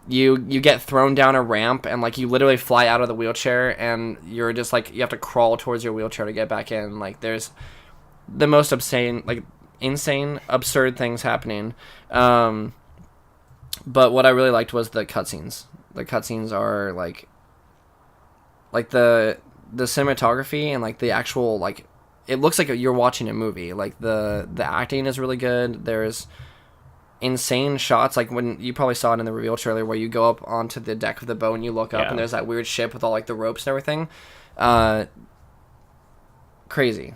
you get thrown down a ramp and like you literally fly out of the wheelchair and you're just like, you have to crawl towards your wheelchair to get back in. Like there's the most insane, absurd things happening. But what I really liked was the cutscenes. The cutscenes are like the cinematography and like the actual, like, it looks like you're watching a movie. Like the acting is really good. There's insane shots, like when you probably saw it in the reveal trailer where you go up onto the deck of the boat and you look up and there's that weird ship with all like the ropes and everything. Crazy.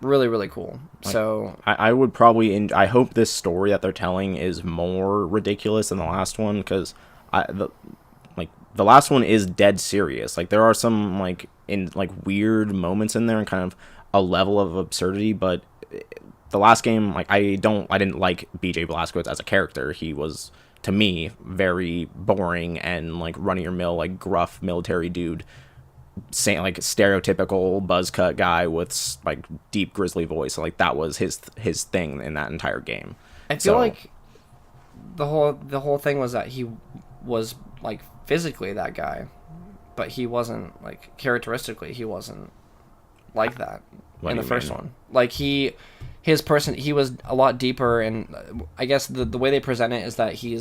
Really, really cool. Like, so I would probably I hope this story that they're telling is more ridiculous than the last one, because the last one is dead serious. Like there are some like weird moments in there and kind of a level of absurdity, but the last game, like I didn't like BJ Blazkowicz as a character. He was, to me, very boring and like run of your mill, like gruff military dude, saying like stereotypical buzz cut guy with like deep grizzly voice. Like that was his thing in that entire game. I feel like the whole thing was that he was like physically that guy, but he wasn't, like, characteristically he wasn't like that in the first one. Like he was a lot deeper, and I guess the way they present it is that he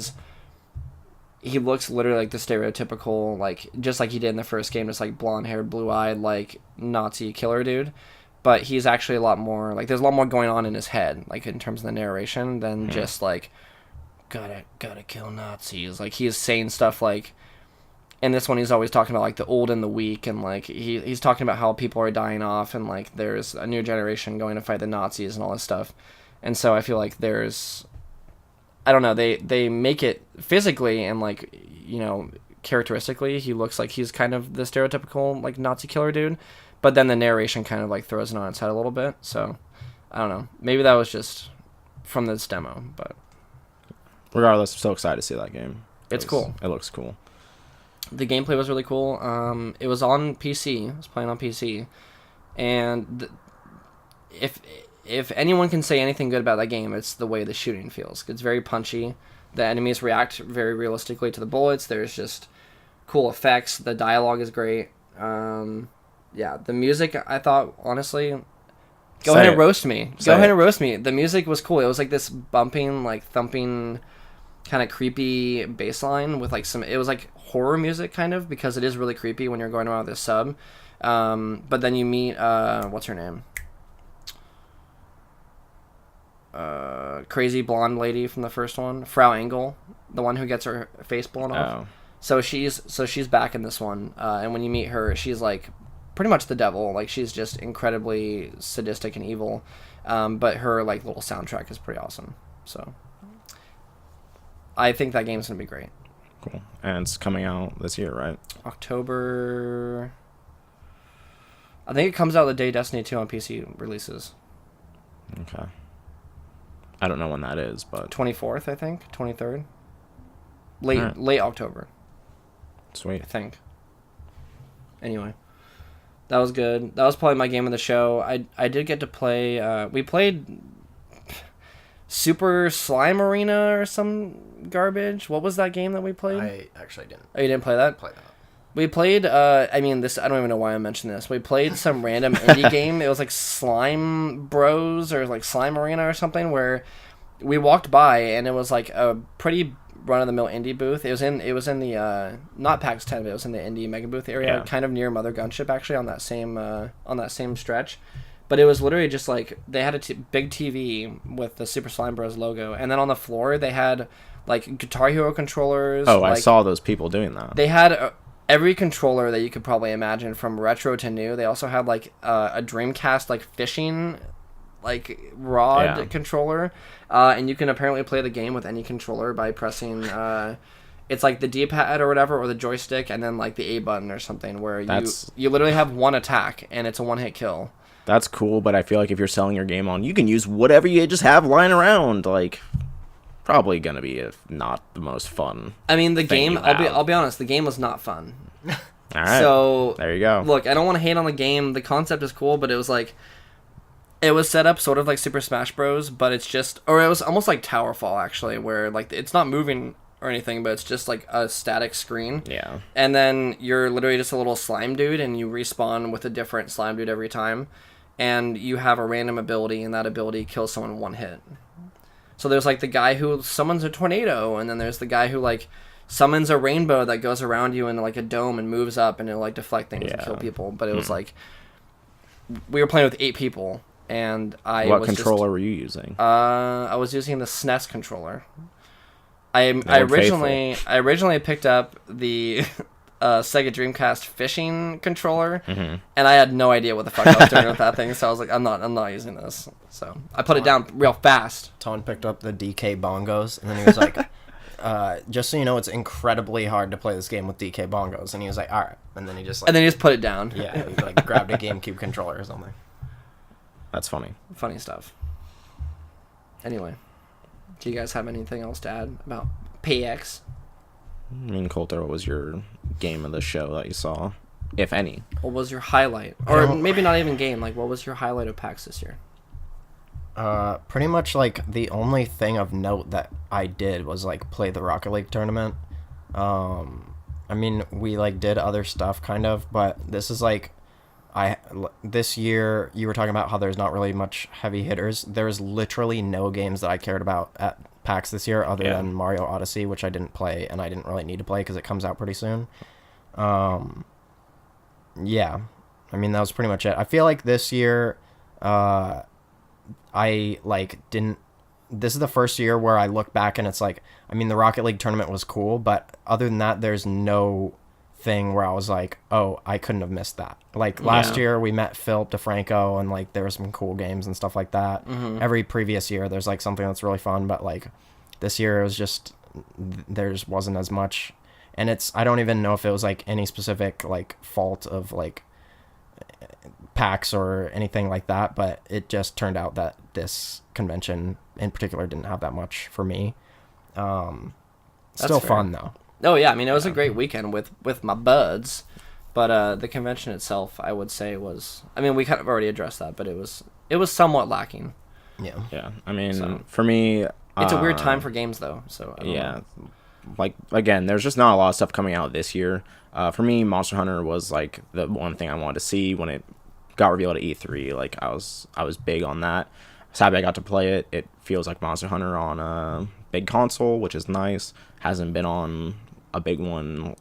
looks literally like the stereotypical, like, just like he did in the first game, just like blonde-haired, blue-eyed, like, Nazi killer dude. But he's actually a lot more, like, there's a lot more going on in his head, like, in terms of the narration, than just, like, gotta kill Nazis. Like, he's saying stuff like, in this one, he's always talking about, like, the old and the weak, and, like, he's talking about how people are dying off, and, like, there's a new generation going to fight the Nazis and all this stuff. And so I feel like there's, I don't know, they make it physically and, like, you know, characteristically, he looks like he's kind of the stereotypical, like, Nazi killer dude, but then the narration kind of, like, throws it on its head a little bit. So I don't know, maybe that was just from this demo, but regardless, I'm so excited to see that game. It's cool. It looks cool. The gameplay was really cool. It was on PC. I was playing on PC, and if anyone can say anything good about that game, it's the way the shooting feels. It's very punchy. The enemies react very realistically to the bullets. There's just cool effects. The dialogue is great. Yeah, the music, I thought, honestly, go ahead and roast me. The music was cool. It was like this bumping, like thumping, kind of creepy bass line with like it was like horror music kind of, because it is really creepy when you're going around with this sub. But then you meet, what's her name? Crazy blonde lady from the first one, Frau Engel, the one who gets her face blown off. So she's back in this one, and when you meet her, she's like pretty much the devil. Like, she's just incredibly sadistic and evil, but her like little soundtrack is pretty awesome. So I think that game's gonna be great. Cool. And it's coming out this year, right? October. I think it comes out the day Destiny 2 on PC releases. Okay. I don't know when that is, but 24th, I think. 23rd. Late October. Sweet. I think. Anyway, that was good. That was probably my game of the show. I did get to play. We played Super Slime Arena or some garbage. What was that game that we played? I actually didn't. Oh, you didn't play that? Play that. We played, I mean, this, I don't even know why I'm mentioning this. We played some random indie game. It was like Slime Bros or like Slime Arena or something, where we walked by and it was like a pretty run-of-the-mill indie booth. It was in the, not PAX 10, but it was in the indie mega booth area, kind of near Mother Gunship, actually, on that same stretch. But it was literally just like, they had a big TV with the Super Slime Bros logo, and then on the floor they had like Guitar Hero controllers. Oh, like, I saw those people doing that. They had every controller that you could probably imagine, from retro to new. They also had like a Dreamcast like fishing like rod controller, and you can apparently play the game with any controller by pressing it's like the D-pad or whatever, or the joystick, and then like the A button or something, where you literally have one attack and it's a one-hit kill. That's cool, but I feel like if you're selling your game on, you can use whatever you just have lying around. Like, probably gonna be not the most fun. I mean, the game. I'll be honest. The game was not fun. All right. So there you go. Look, I don't want to hate on the game. The concept is cool, but it was like, it was set up sort of like Super Smash Bros. But it's just, or it was almost like Towerfall actually, where like it's not moving or anything, but it's just like a static screen. Yeah. And then you're literally just a little slime dude, and you respawn with a different slime dude every time, and you have a random ability, and that ability kills someone in one hit. So there's like the guy who summons a tornado, and then there's the guy who like summons a rainbow that goes around you in like a dome and moves up, and it'll like deflect things and kill people. But it was like, we were playing with 8 people, and What controller were you using? I was using the SNES controller. I originally picked up the Sega Dreamcast fishing controller, and I had no idea what the fuck I was doing with that thing. So I was like, I'm not using this. So I put it down real fast. Tone picked up the DK bongos, and then he was like, just so you know, it's incredibly hard to play this game with DK bongos. And he was like, all right. And then he just put it down. Yeah, he like grabbed a GameCube controller or something. That's funny. Funny stuff. Anyway, do you guys have anything else to add about PX? I mean, Colter, what was your game of the show that you saw, if any? What was your highlight? Or maybe not even game. Like, what was your highlight of PAX this year? Pretty much like the only thing of note that I did was like play the Rocket League tournament. I mean, we like did other stuff kind of, but this is like, this year you were talking about how there's not really much heavy hitters. There's literally no games that I cared about at PAX this year other than Mario Odyssey, which I didn't play and I didn't really need to play because it comes out pretty soon. Yeah, I mean, that was pretty much it. I feel like this year I like didn't, this is the first year where I look back and it's like, I mean, the Rocket League tournament was cool, but other than that, there's no thing where I was like, oh, I couldn't have missed that. Like last year we met Philip DeFranco and like there were some cool games and stuff like that. Every previous year there's like something that's really fun, but like this year it was just, there just wasn't as much. And it's, I don't even know if it was like any specific like fault of like PAX or anything like that, but it just turned out that this convention in particular didn't have that much for me. Still fun though. Oh yeah, I mean, it was a great weekend with my buds, but the convention itself, I would say, was, I mean, we kind of already addressed that, but it was somewhat lacking. Yeah. I mean, for me, it's a weird time for games though, so I don't know. Like, again, there's just not a lot of stuff coming out this year. For me, Monster Hunter was like the one thing I wanted to see when it got revealed at E3. Like, I was big on that. I was happy I got to play it. It feels like Monster Hunter on a big console, which is nice. Hasn't been on a big one,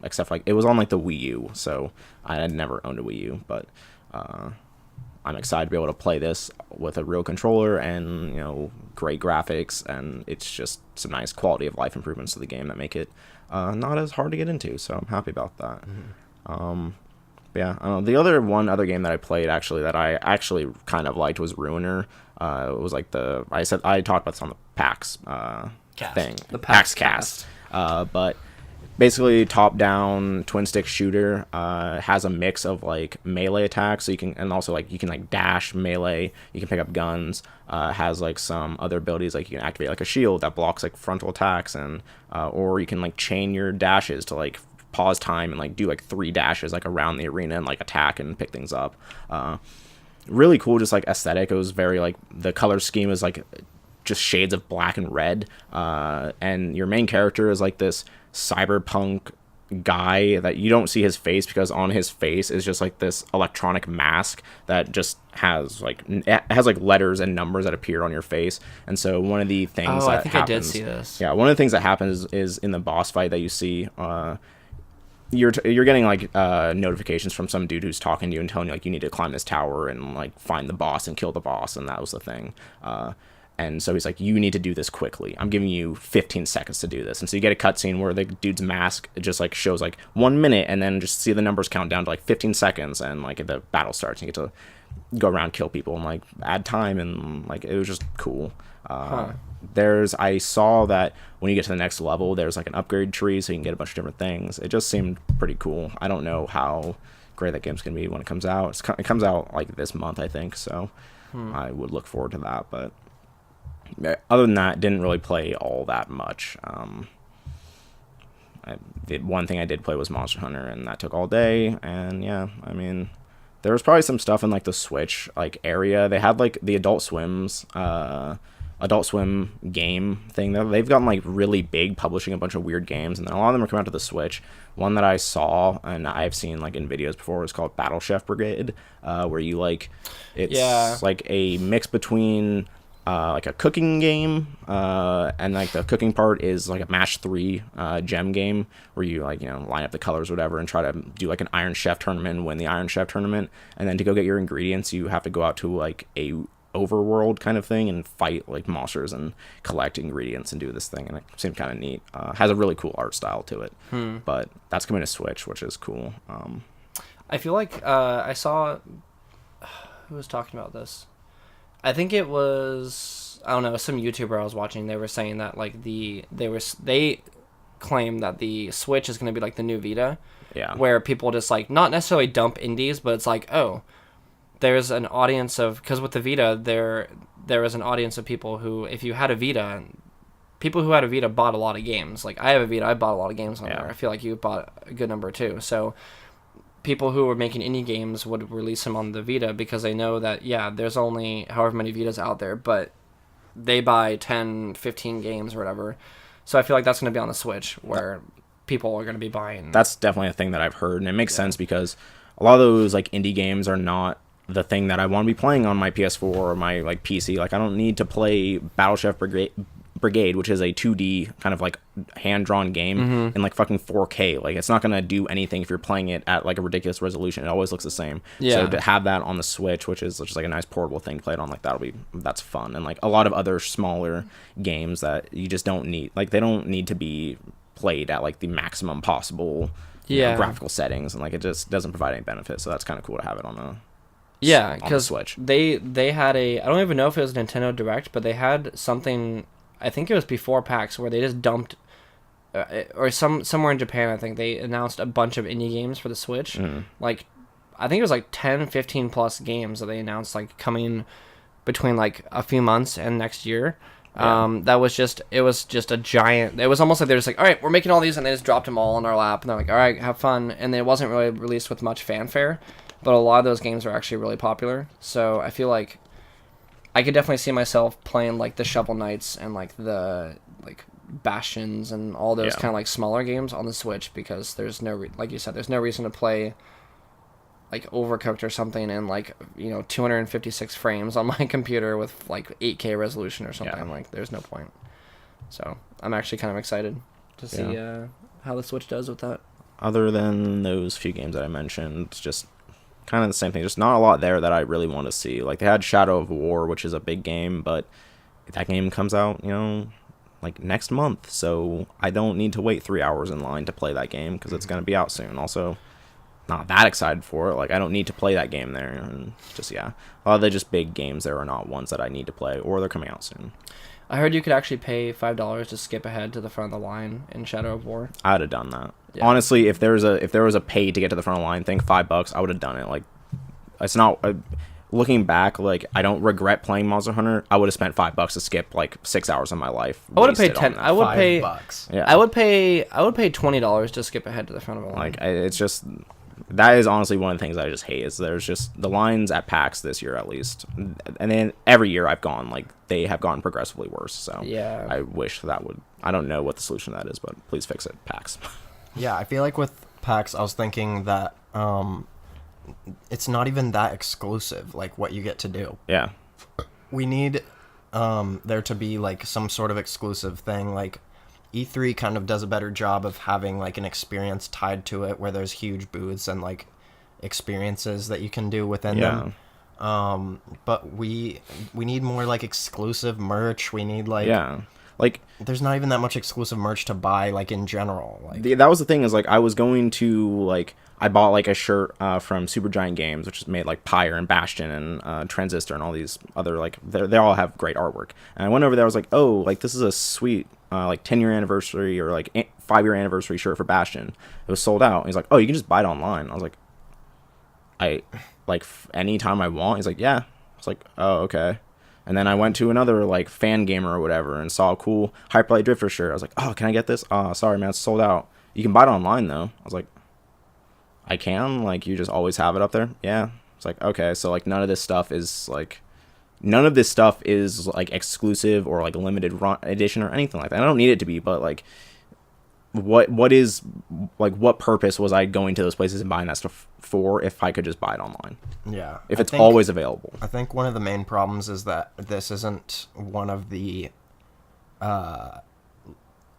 except like it was on like the Wii U, so I had never owned a Wii U, but I'm excited to be able to play this with a real controller and, you know, great graphics, and it's just some nice quality of life improvements to the game that make it not as hard to get into, so I'm happy about that. The one other game that I played actually that I actually kind of liked was Ruiner. It was like I talked about this on the PAX thing, the PAX Cast, but basically top-down twin-stick shooter. Has a mix of like melee attacks, so you can like dash, melee. You can pick up guns. Has like some other abilities, like you can activate like a shield that blocks like frontal attacks, and or you can like chain your dashes to like pause time and like do like 3 dashes like around the arena and like attack and pick things up. Really cool, just like aesthetic. It was very like, the color scheme is like just shades of black and red, and your main character is like this cyberpunk guy that you don't see his face, because on his face is just like this electronic mask that just has like letters and numbers that appear on your face. And so one of the things I think I did see this. Yeah, one of the things that happens is in the boss fight that you see, you're getting like notifications from some dude who's talking to you and telling you like you need to climb this tower and like find the boss and kill the boss, and that was the thing. And so he's like, you need to do this quickly. I'm giving you 15 seconds to do this. And so you get a cutscene where the dude's mask just like shows like 1 minute, and then just see the numbers count down to like 15 seconds, and like the battle starts, and you get to go around, kill people, and like add time, and like it was just cool. I saw that when you get to the next level, there's like an upgrade tree, so you can get a bunch of different things. It just seemed pretty cool. I don't know how great that game's gonna be when it comes out. It comes out like this month, I think, so I would look forward to that. But other than that, didn't really play all that much. the one thing I did play was Monster Hunter, and that took all day. And yeah, I mean, there was probably some stuff in like the Switch like area. They had like the Adult Swim game thing. They've gotten like really big publishing a bunch of weird games, and then a lot of them are coming out to the Switch. One that I saw and I've seen like in videos before is called Battle Chef Brigade, where you like it's like a mix between like a cooking game, and like the cooking part is like a match 3 gem game where you like, you know, line up the colors or whatever and try to do like an Iron Chef tournament, win the Iron Chef tournament, and then to go get your ingredients you have to go out to like a overworld kind of thing and fight like monsters and collect ingredients and do this thing, and it seemed kind of neat. Has a really cool art style to it. But that's coming to Switch, which is cool. I feel like I saw who was talking about this. I think it was, I don't know, some YouTuber I was watching. They were saying that like they claim that the Switch is going to be like the new Vita, where people just like not necessarily dump indies, but it's like, oh, there's an audience of, because with the Vita there is an audience of people who, if you had a Vita, people who had a Vita bought a lot of games. Like I have a Vita, I bought a lot of games on there. I feel like you bought a good number too. So people who were making indie games would release them on the Vita because they know that, there's only however many Vitas out there, but they buy 10, 15 games or whatever. So I feel like that's going to be on the Switch, where people are going to be buying. That's definitely a thing that I've heard, and it makes sense because a lot of those like indie games are not the thing that I want to be playing on my PS4 or my like PC. Like I don't need to play Battle Chef Brigade, which is a 2D kind of like hand-drawn game in like fucking 4K. Like it's not gonna do anything if you're playing it at like a ridiculous resolution. It always looks the same. So to have that on the Switch, which is just like a nice portable thing to play it on, like that's fun. And like a lot of other smaller games that you just don't need, like they don't need to be played at like the maximum possible graphical settings, and like it just doesn't provide any benefit. So that's kind of cool to have it on the because Switch. They had a, I don't even know if it was Nintendo Direct, but they had something, I think it was before PAX, where they just dumped, or somewhere in Japan, I think they announced a bunch of indie games for the Switch. Like, I think it was like 10, 15 plus games that they announced, like coming between like a few months and next year. It was just a giant, it was almost like they're just like, all right, we're making all these, and they just dropped them all in our lap, and they're like, all right, have fun. And it wasn't really released with much fanfare, but a lot of those games are actually really popular. So I feel like I could definitely see myself playing like the Shovel Knights and like the like Bastions and all those kind of like smaller games on the Switch, because there's like you said, there's no reason to play like Overcooked or something in like, you know, 256 frames on my computer with like 8K resolution or something. Like there's no point. So I'm actually kind of excited to see how the Switch does with that. Other than those few games that I mentioned, just kind of the same thing. Just not a lot there that I really want to see. Like they had Shadow of War, which is a big game, but that game comes out, you know, like next month. So I don't need to wait 3 hours in line to play that game because it's going to be out soon. Also, not that excited for it. Like I don't need to play that game there. And just, a lot of the just big games there are not ones that I need to play, or they're coming out soon. I heard you could actually pay $5 to skip ahead to the front of the line in Shadow of War. I'd have done that. Yeah. Honestly, if there was a pay to get to the front of the line thing, $5, I would have done it. Like, it's not. Looking back, like I don't regret playing Monster Hunter. I would have spent $5 to skip like 6 hours of my life. I would have paid 10. I would pay $5. Yeah. I would pay $20 to skip ahead to the front of the line. Like it's just, that is honestly one of the things I just hate, is there's just the lines at PAX this year at least, and then every year I've gone, like they have gotten progressively worse. So I wish that would. I don't know what the solution to that is, but please fix it, PAX. Yeah, I feel like with PAX, I was thinking that it's not even that exclusive, like what you get to do. Yeah. We need there to be like some sort of exclusive thing. Like E3 kind of does a better job of having like an experience tied to it, where there's huge booths and like experiences that you can do within them. But we need more like exclusive merch. We need like there's not even that much exclusive merch to buy, like in general. Like that was the thing, is like I was going to like, I bought like a shirt from Supergiant Games, which is made like Pyre and Bastion and Transistor and all these other, like they all have great artwork. And I went over there, I was like, oh, like this is a sweet like 10-year anniversary or like 5-year anniversary shirt for Bastion. It was sold out. And he's like, oh, you can just buy it online. I was like, anytime I want. He's like, yeah. I was like, oh, okay. And then I went to another like fan gamer or whatever and saw a cool Hyperlight Drifter shirt. I was like, oh, can I get this? Oh, sorry, man, it's sold out. you can buy it online though. I was like, I can? Like, you just always have it up there? Yeah. It's like, okay, so like none of this stuff is like exclusive or like limited edition or anything like that. I don't need it to be, but like what is like what purpose was I going to those places and buying that stuff for if I could just buy it online? Yeah. If it's always available. I think one of the main problems is that this isn't one of the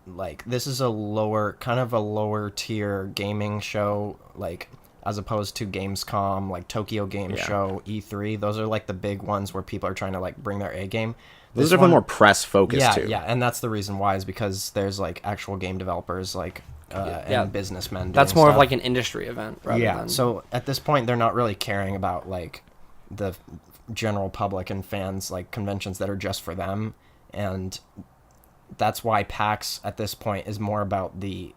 like this is a lower tier gaming show, like as opposed to Gamescom, like Tokyo Game Show, E3. Those are like the big ones where people are trying to like bring their A game. Those are definitely more press focused too. Yeah, and that's the reason why, is because there's like actual game developers like and businessmen. That's more stuff. of like an industry event. Rather than... So at this point, they're not really caring about like the general public and fans, like conventions that are just for them, and that's why PAX at this point is more about the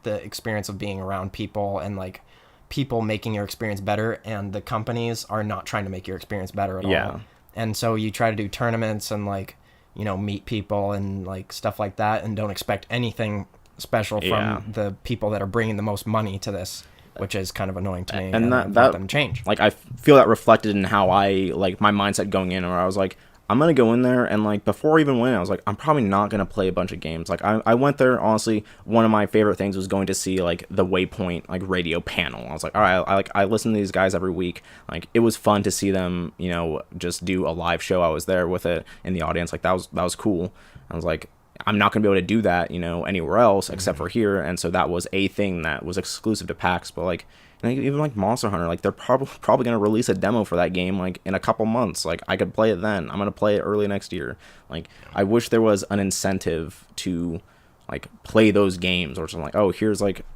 experience of being around people and like people making your experience better, and the companies are not trying to make your experience better at all. And so you try to do tournaments and like, you know, meet people and like stuff like that, and don't expect anything special from the people that are bringing the most money to this, which is kind of annoying to me. And that them change. Like I feel that reflected in how I like my mindset going in, where I was like, I'm going to go in there, and like before I even went, I was like, I'm probably not going to play a bunch of games. Like I went there, honestly, one of my favorite things was going to see like the Waypoint like radio panel. I was like, all right, I listen to these guys every week. Like it was fun to see them, you know, just do a live show. I was there with it in the audience. Like that was cool. I was like, I'm not going to be able to do that, you know, anywhere else except for here. And so that was a thing that was exclusive to PAX. But like, even like Monster Hunter, like they're probably going to release a demo for that game like in a couple months. Like I could play it then. I'm going to play it early next year. Like I wish there was an incentive to like play those games, or something like, oh, here's like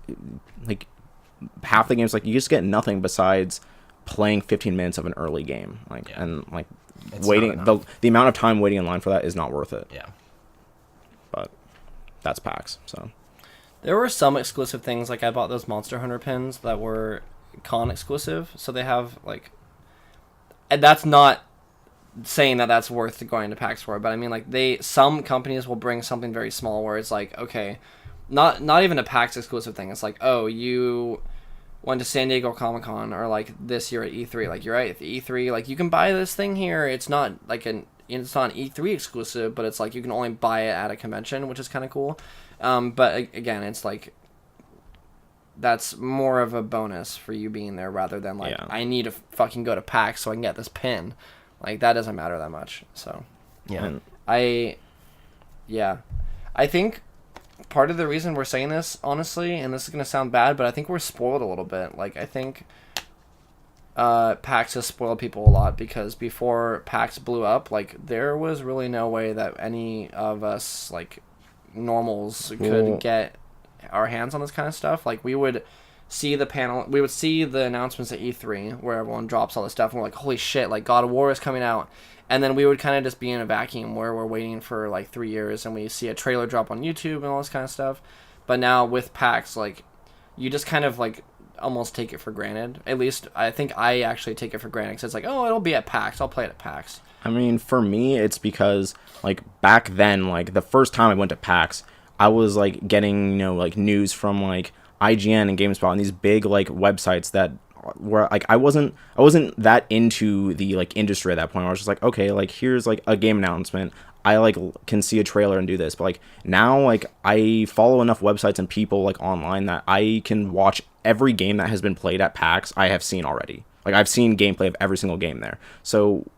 half the games, like you just get nothing besides playing 15 minutes of an early game. Like and like it's waiting, the amount of time waiting in line for that is not worth it. Yeah. But that's PAX, so. There were some exclusive things, like I bought those Monster Hunter pins that were con exclusive, so they have like, and that's not saying that that's worth going to PAX for, but I mean like some companies will bring something very small where it's like, okay, not even a PAX exclusive thing. It's like, oh, you went to San Diego Comic-Con, or like this year at E3, like you're right at the E3, like you can buy this thing here. It's not like it's not an E3 exclusive, but it's like you can only buy it at a convention, which is kind of cool. But again, it's like that's more of a bonus for you being there rather than like I need to fucking go to PAX so I can get this pin. Like that doesn't matter that much. So I think part of the reason we're saying this, honestly, and this is gonna sound bad, but I think we're spoiled a little bit. Like I think PAX has spoiled people a lot, because before PAX blew up, like there was really no way that any of us like normals could get our hands on this kind of stuff. Like we would see the panel, we would see the announcements at E3 where everyone drops all this stuff, and we're like, holy shit, like God of War is coming out, and then we would kind of just be in a vacuum where we're waiting for like 3 years, and we see a trailer drop on YouTube and all this kind of stuff. But now with PAX, like you just kind of like almost take it for granted. At least I think I actually take it for granted, because it's like, oh, it'll be at PAX, I'll play it at PAX. I mean, for me, it's because, like, back then, like, the first time I went to PAX, I was, like, getting, you know, like, news from, like, IGN and GameSpot and these big, like, websites that were, like, I wasn't that into the, like, industry at that point. I was just like, okay, like, here's, like, a game announcement. I, like, can see a trailer and do this. But, like, now, like, I follow enough websites and people, like, online that I can watch every game that has been played at PAX I have seen already. Like, I've seen gameplay of every single game there. So,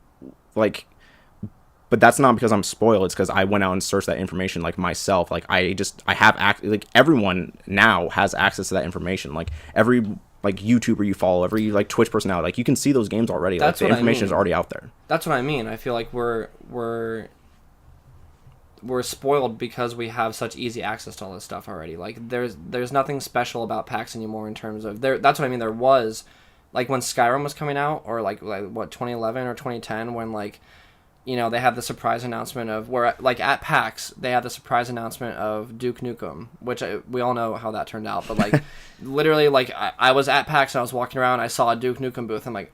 like, but that's not because I'm spoiled. It's because I went out and searched that information, like, myself. Like, I have like, everyone now has access to that information. Like, every, like, YouTuber you follow, every, like, Twitch personality, like, you can see those games already. That's like, the information is already out there. That's what I mean. I feel like we're spoiled because we have such easy access to all this stuff already. Like, there's nothing special about PAX anymore in terms of that's what I mean. There was, like, when Skyrim was coming out, or like what, 2011 or 2010, when, like, you know, they had the surprise announcement of where, like, at PAX they had the surprise announcement of Duke Nukem, which we all know how that turned out. But, like, literally, like, I was at PAX and I was walking around, I saw a Duke Nukem booth. I'm like,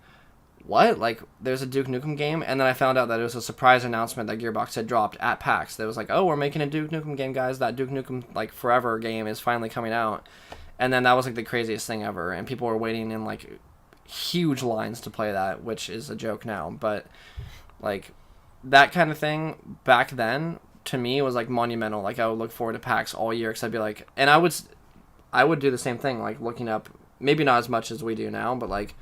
what? Like, there's a Duke Nukem game? And then I found out that it was a surprise announcement that Gearbox had dropped at PAX. That was like, oh, we're making a Duke Nukem game, guys. That Duke Nukem, like, Forever game is finally coming out. And then that was, like, the craziest thing ever. And people were waiting in, like, huge lines to play that, which is a joke now. But, like, that kind of thing back then, to me, was, like, monumental. Like, I would look forward to PAX all year because I'd be like... And I would do the same thing, like, looking up... Maybe not as much as we do now, but, like...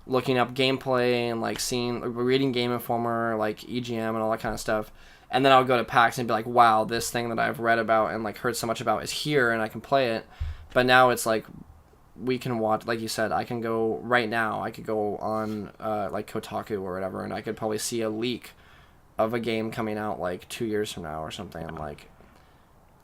looking up gameplay and like reading Game Informer, like EGM and all that kind of stuff, and then I would go to PAX and be like, wow, this thing that I've read about and like heard so much about is here and I can play it. But now it's like we can watch, like you said, I can go right now. I could go on like Kotaku or whatever, and I could probably see a leak of a game coming out like 2 years from now or something. I'm like,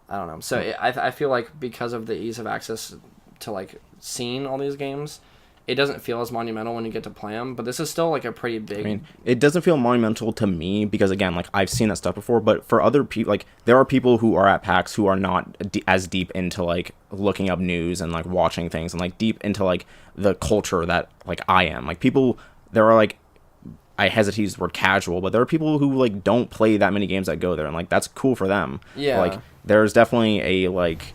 I don't know. So I feel like because of the ease of access to like seeing all these games, it doesn't feel as monumental when you get to play them, but this is still like a pretty big... I mean, it doesn't feel monumental to me because, again, like I've seen that stuff before, but for other people, like there are people who are at PAX who are not as deep into like looking up news and like watching things and like deep into like the culture that like I am. Like people, there are like, I hesitate to use the word casual, but there are people who like don't play that many games that go there, and like that's cool for them. Yeah. But, like there's definitely a like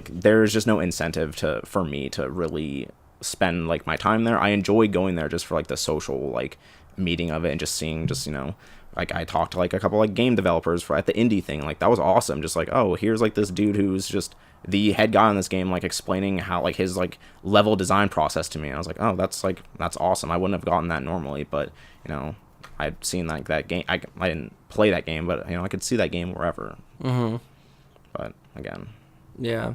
there's just no incentive for me to really spend like my time there. I enjoy going there just for like the social like meeting of it and just seeing, just, you know, like I talked to like a couple like game developers for at the indie thing. Like that was awesome. Just like, oh, here's like this dude who's just the head guy on this game, like explaining how like his like level design process to me. And I was like, oh, that's awesome. I wouldn't have gotten that normally, but you know, I'd seen like that game. I didn't play that game, but you know, I could see that game wherever. Mm-hmm. But again, yeah.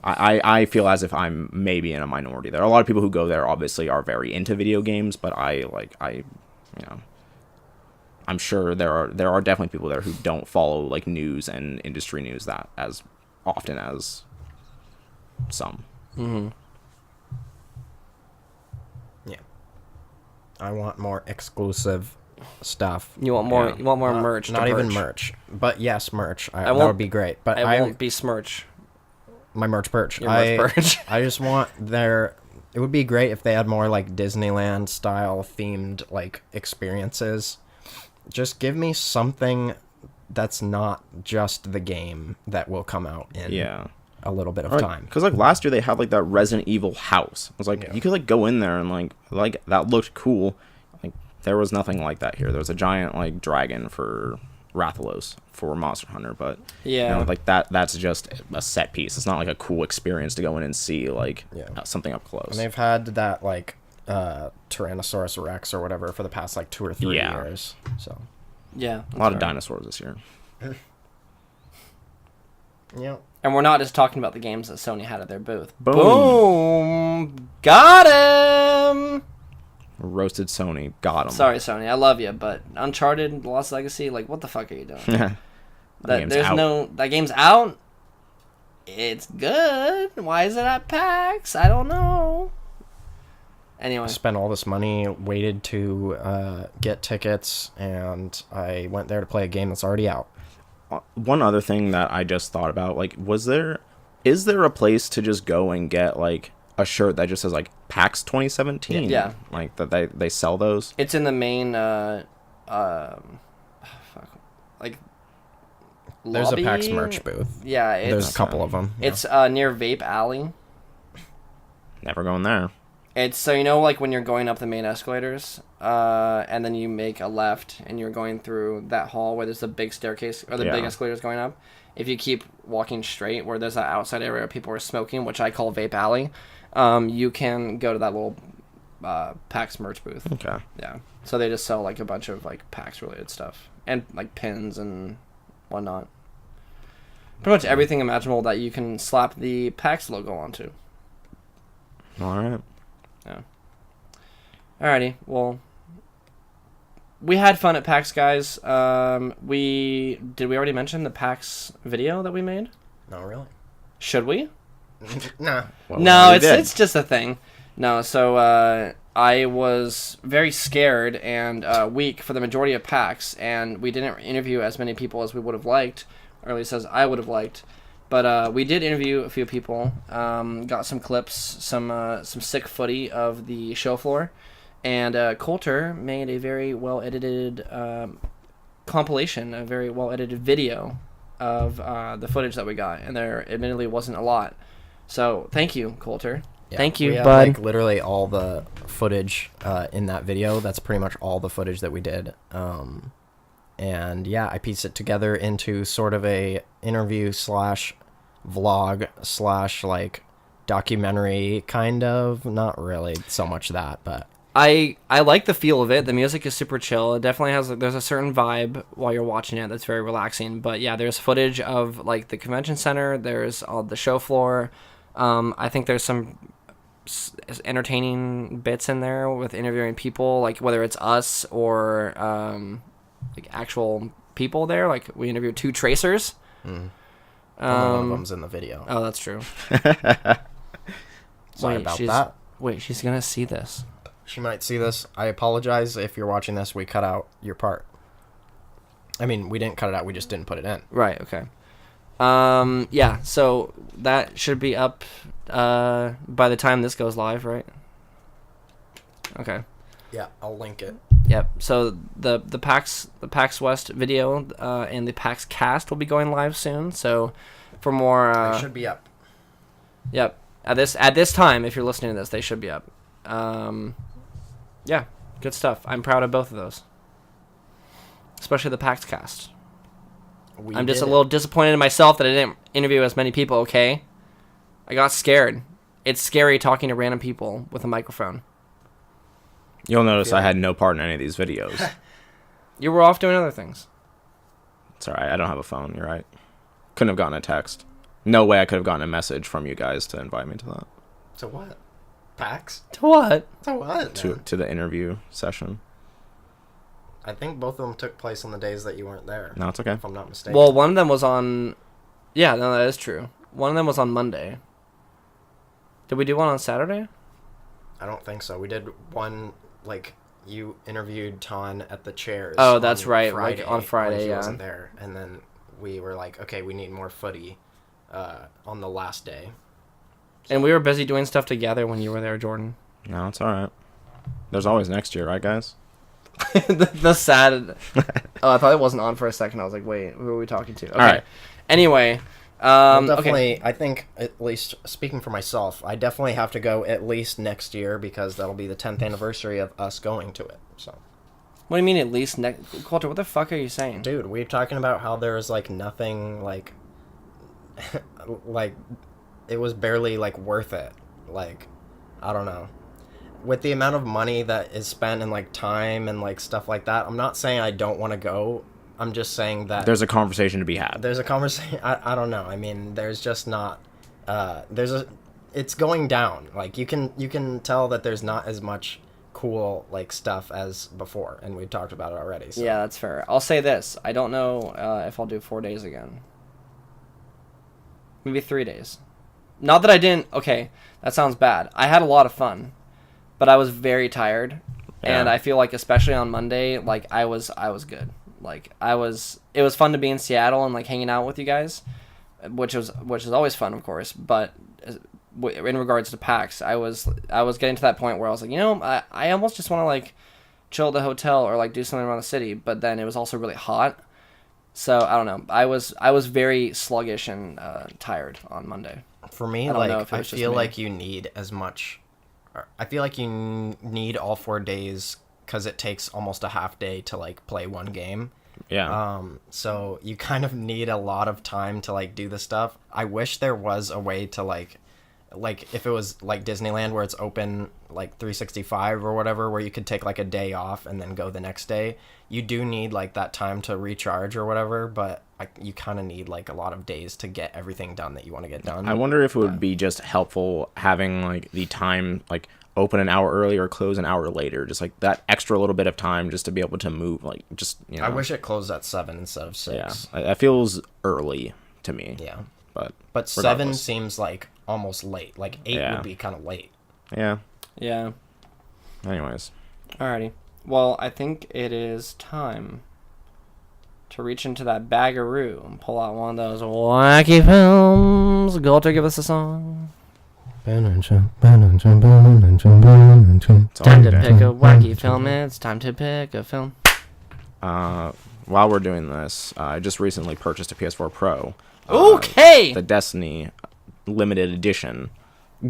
I feel as if I'm maybe in a minority. There are a lot of people who go there obviously are very into video games, but you know, I'm sure there are definitely people there who don't follow like news and industry news that as often as some. Mm-hmm. Yeah. I want more exclusive stuff. You want more? Yeah. You want more merch? Not to even merch. merch, but yes, merch. That won't- would be great. But I won't be smirch. My merch perch. Your merch perch. I just want their... It would be great if they had more like Disneyland style themed like experiences. Just give me something that's not just the game that will come out in a little bit of time. Because like last year they had like that Resident Evil house. I was like, you could like go in there and like that looked cool. Like there was nothing like that here. There was a giant like dragon for Rathalos for Monster Hunter, but you know, like that's just a set piece. It's not like a cool experience to go in and see like something up close. And they've had that like Tyrannosaurus Rex or whatever for the past like 2 or 3 years. So Yeah. a lot of dinosaurs this year. Yeah. And we're not just talking about the games that Sony had at their booth. Boom. Got him! Roasted Sony. Got him. Sorry, Sony. I love you, but Uncharted, Lost Legacy, like, what the fuck are you doing? That game's out? It's good. Why is it at PAX? I don't know. Anyway. I spent all this money, waited to get tickets, and I went there to play a game that's already out. One other thing that I just thought about, like, is there a place to just go and get, like, a shirt that just says, like, PAX 2017? Yeah. Like, that they sell those? It's in the main, There's lobby? a PAX merch booth. Yeah, There's a couple of them. It's near Vape Alley. Never going there. It's, so you know, like when you're going up the main escalators, and then you make a left, and you're going through that hall where there's the big staircase, or the big escalators going up. If you keep walking straight, where there's that outside area where people are smoking, which I call Vape Alley, you can go to that little PAX merch booth. Okay. Yeah. So they just sell, like, a bunch of, like, PAX-related stuff. And, like, pins and whatnot. Pretty much everything imaginable that you can slap the PAX logo onto. All right. Yeah. Alrighty. Well, we had fun at PAX, guys. Did we already mention the PAX video that we made? No, really? Should we? Nah. Well, No, it's just a thing. No, so I was very scared and weak for the majority of PAX, and we didn't interview as many people as we would have liked, or at least as I would have liked. But we did interview a few people, got some clips, some sick footy of the show floor, And Colter made a very well edited compilation, a very well edited video of the footage that we got, and there admittedly wasn't a lot. So thank you, Colter. Yeah, thank you, we have, bud. like, literally all the footage in that video. That's pretty much all the footage that we did. And yeah, I pieced it together into sort of a interview slash vlog slash like documentary kind of. Not really so much that, but I like the feel of it. The music is super chill. It definitely has, there's a certain vibe while you're watching it that's very relaxing. But yeah, there's footage of like the convention center. There's all the show floor. I think there's some entertaining bits in there with interviewing people, like whether it's us or like actual people there. Like we interviewed 2 tracers. only one of them's in the video. Oh, that's true. Sorry about that. Wait, she's gonna see this. She might see this. I apologize if you're watching this. We cut out your part. I mean, we didn't cut it out. We just didn't put it in. Right. Okay. Yeah. So that should be up by the time this goes live, right? Okay. Yeah, I'll link it. Yep. So the PAX West video and the PAX cast will be going live soon. So for more, It should be up. Yep. At this time, if you're listening to this, they should be up. Yeah, good stuff. I'm proud of both of those, especially the PAX cast. I'm just a little disappointed in myself that I didn't interview as many people. Okay, I got scared. It's scary talking to random people with a microphone. You'll notice I had no part in any of these videos. You were off doing other things. It's alright, I don't have a phone, you're right. Couldn't have gotten a text. No way I could have gotten a message from you guys to invite me to that. To what? PAX? To what? To what? To the interview session. I think both of them took place on the days that you weren't there. No, it's okay. If I'm not mistaken. Well, one of them was on. Yeah, no, that is true. One of them was on Monday. Did we do one on Saturday? I don't think so. We did one, like, you interviewed Ton at the chairs. Oh, that's right. Friday, Like on Friday, when he yeah. wasn't there. And then we were like, okay, we need more footy on the last day. And we were busy doing stuff together when you were there, Jordan. No, it's alright. There's always next year, right, guys? the sad. Oh, I thought it wasn't on for a second. I was like, wait, who are we talking to? Okay. All right. Anyway, Definitely, okay. I think, at least speaking for myself, I definitely have to go at least next year because that'll be the 10th anniversary of us going to it. So, What do you mean at least Colter? What the fuck are you saying? dude, we're talking about how there was like nothing like, like, it was barely like worth it. Like, I don't know. With the amount of money that is spent and like time and like stuff like that, I'm not saying I don't want to go. I'm just saying that There's a conversation to be had. there's a conversation. I don't know. I mean, there's just not. It's going down. Like you can tell that there's not as much cool like stuff as before, and we've talked about it already. So. Yeah, that's fair. I'll say this: I don't know if I'll do 4 days again. Maybe 3 days. Not that I didn't. Okay, that sounds bad. I had a lot of fun, but I was very tired, and Yeah. I feel like especially on Monday, like I was good. Like it was fun to be in Seattle and like hanging out with you guys, which is always fun, of course. But in regards to PAX, I was getting to that point where I was like, I almost just want to like chill at the hotel or like do something around the city. But then it was also really hot, so I don't know. I was very sluggish and tired on Monday. For me, I don't know like if it I was just feel me. like you need as much. I feel like you need all 4 days because it takes almost a half day to like play one game. Yeah. So you kind of need a lot of time to like do the stuff. I wish there was a way to like if it was like Disneyland where it's open like 365 or whatever, where you could take like a day off and then go the next day. You do need like that time to recharge or whatever, but you kind of need like a lot of days to get everything done that you want to get done. I wonder if it would be just helpful having like the time like open an hour early or close an hour later, just like that extra little bit of time just to be able to move, like just I wish it closed at 7 instead of 6. Yeah, that feels early to me. Yeah. But 7 regardless. seems like almost late. Like 8 Yeah. would be kind of late. Yeah. Yeah. Anyways. Alrighty. Well, I think it is time to reach into that bagaroo and pull out one of those wacky films. Colter, give us a song. Time to pick a wacky film. It's time to pick a film. While we're doing this, I just recently purchased a PS4 Pro. Okay. The Destiny limited edition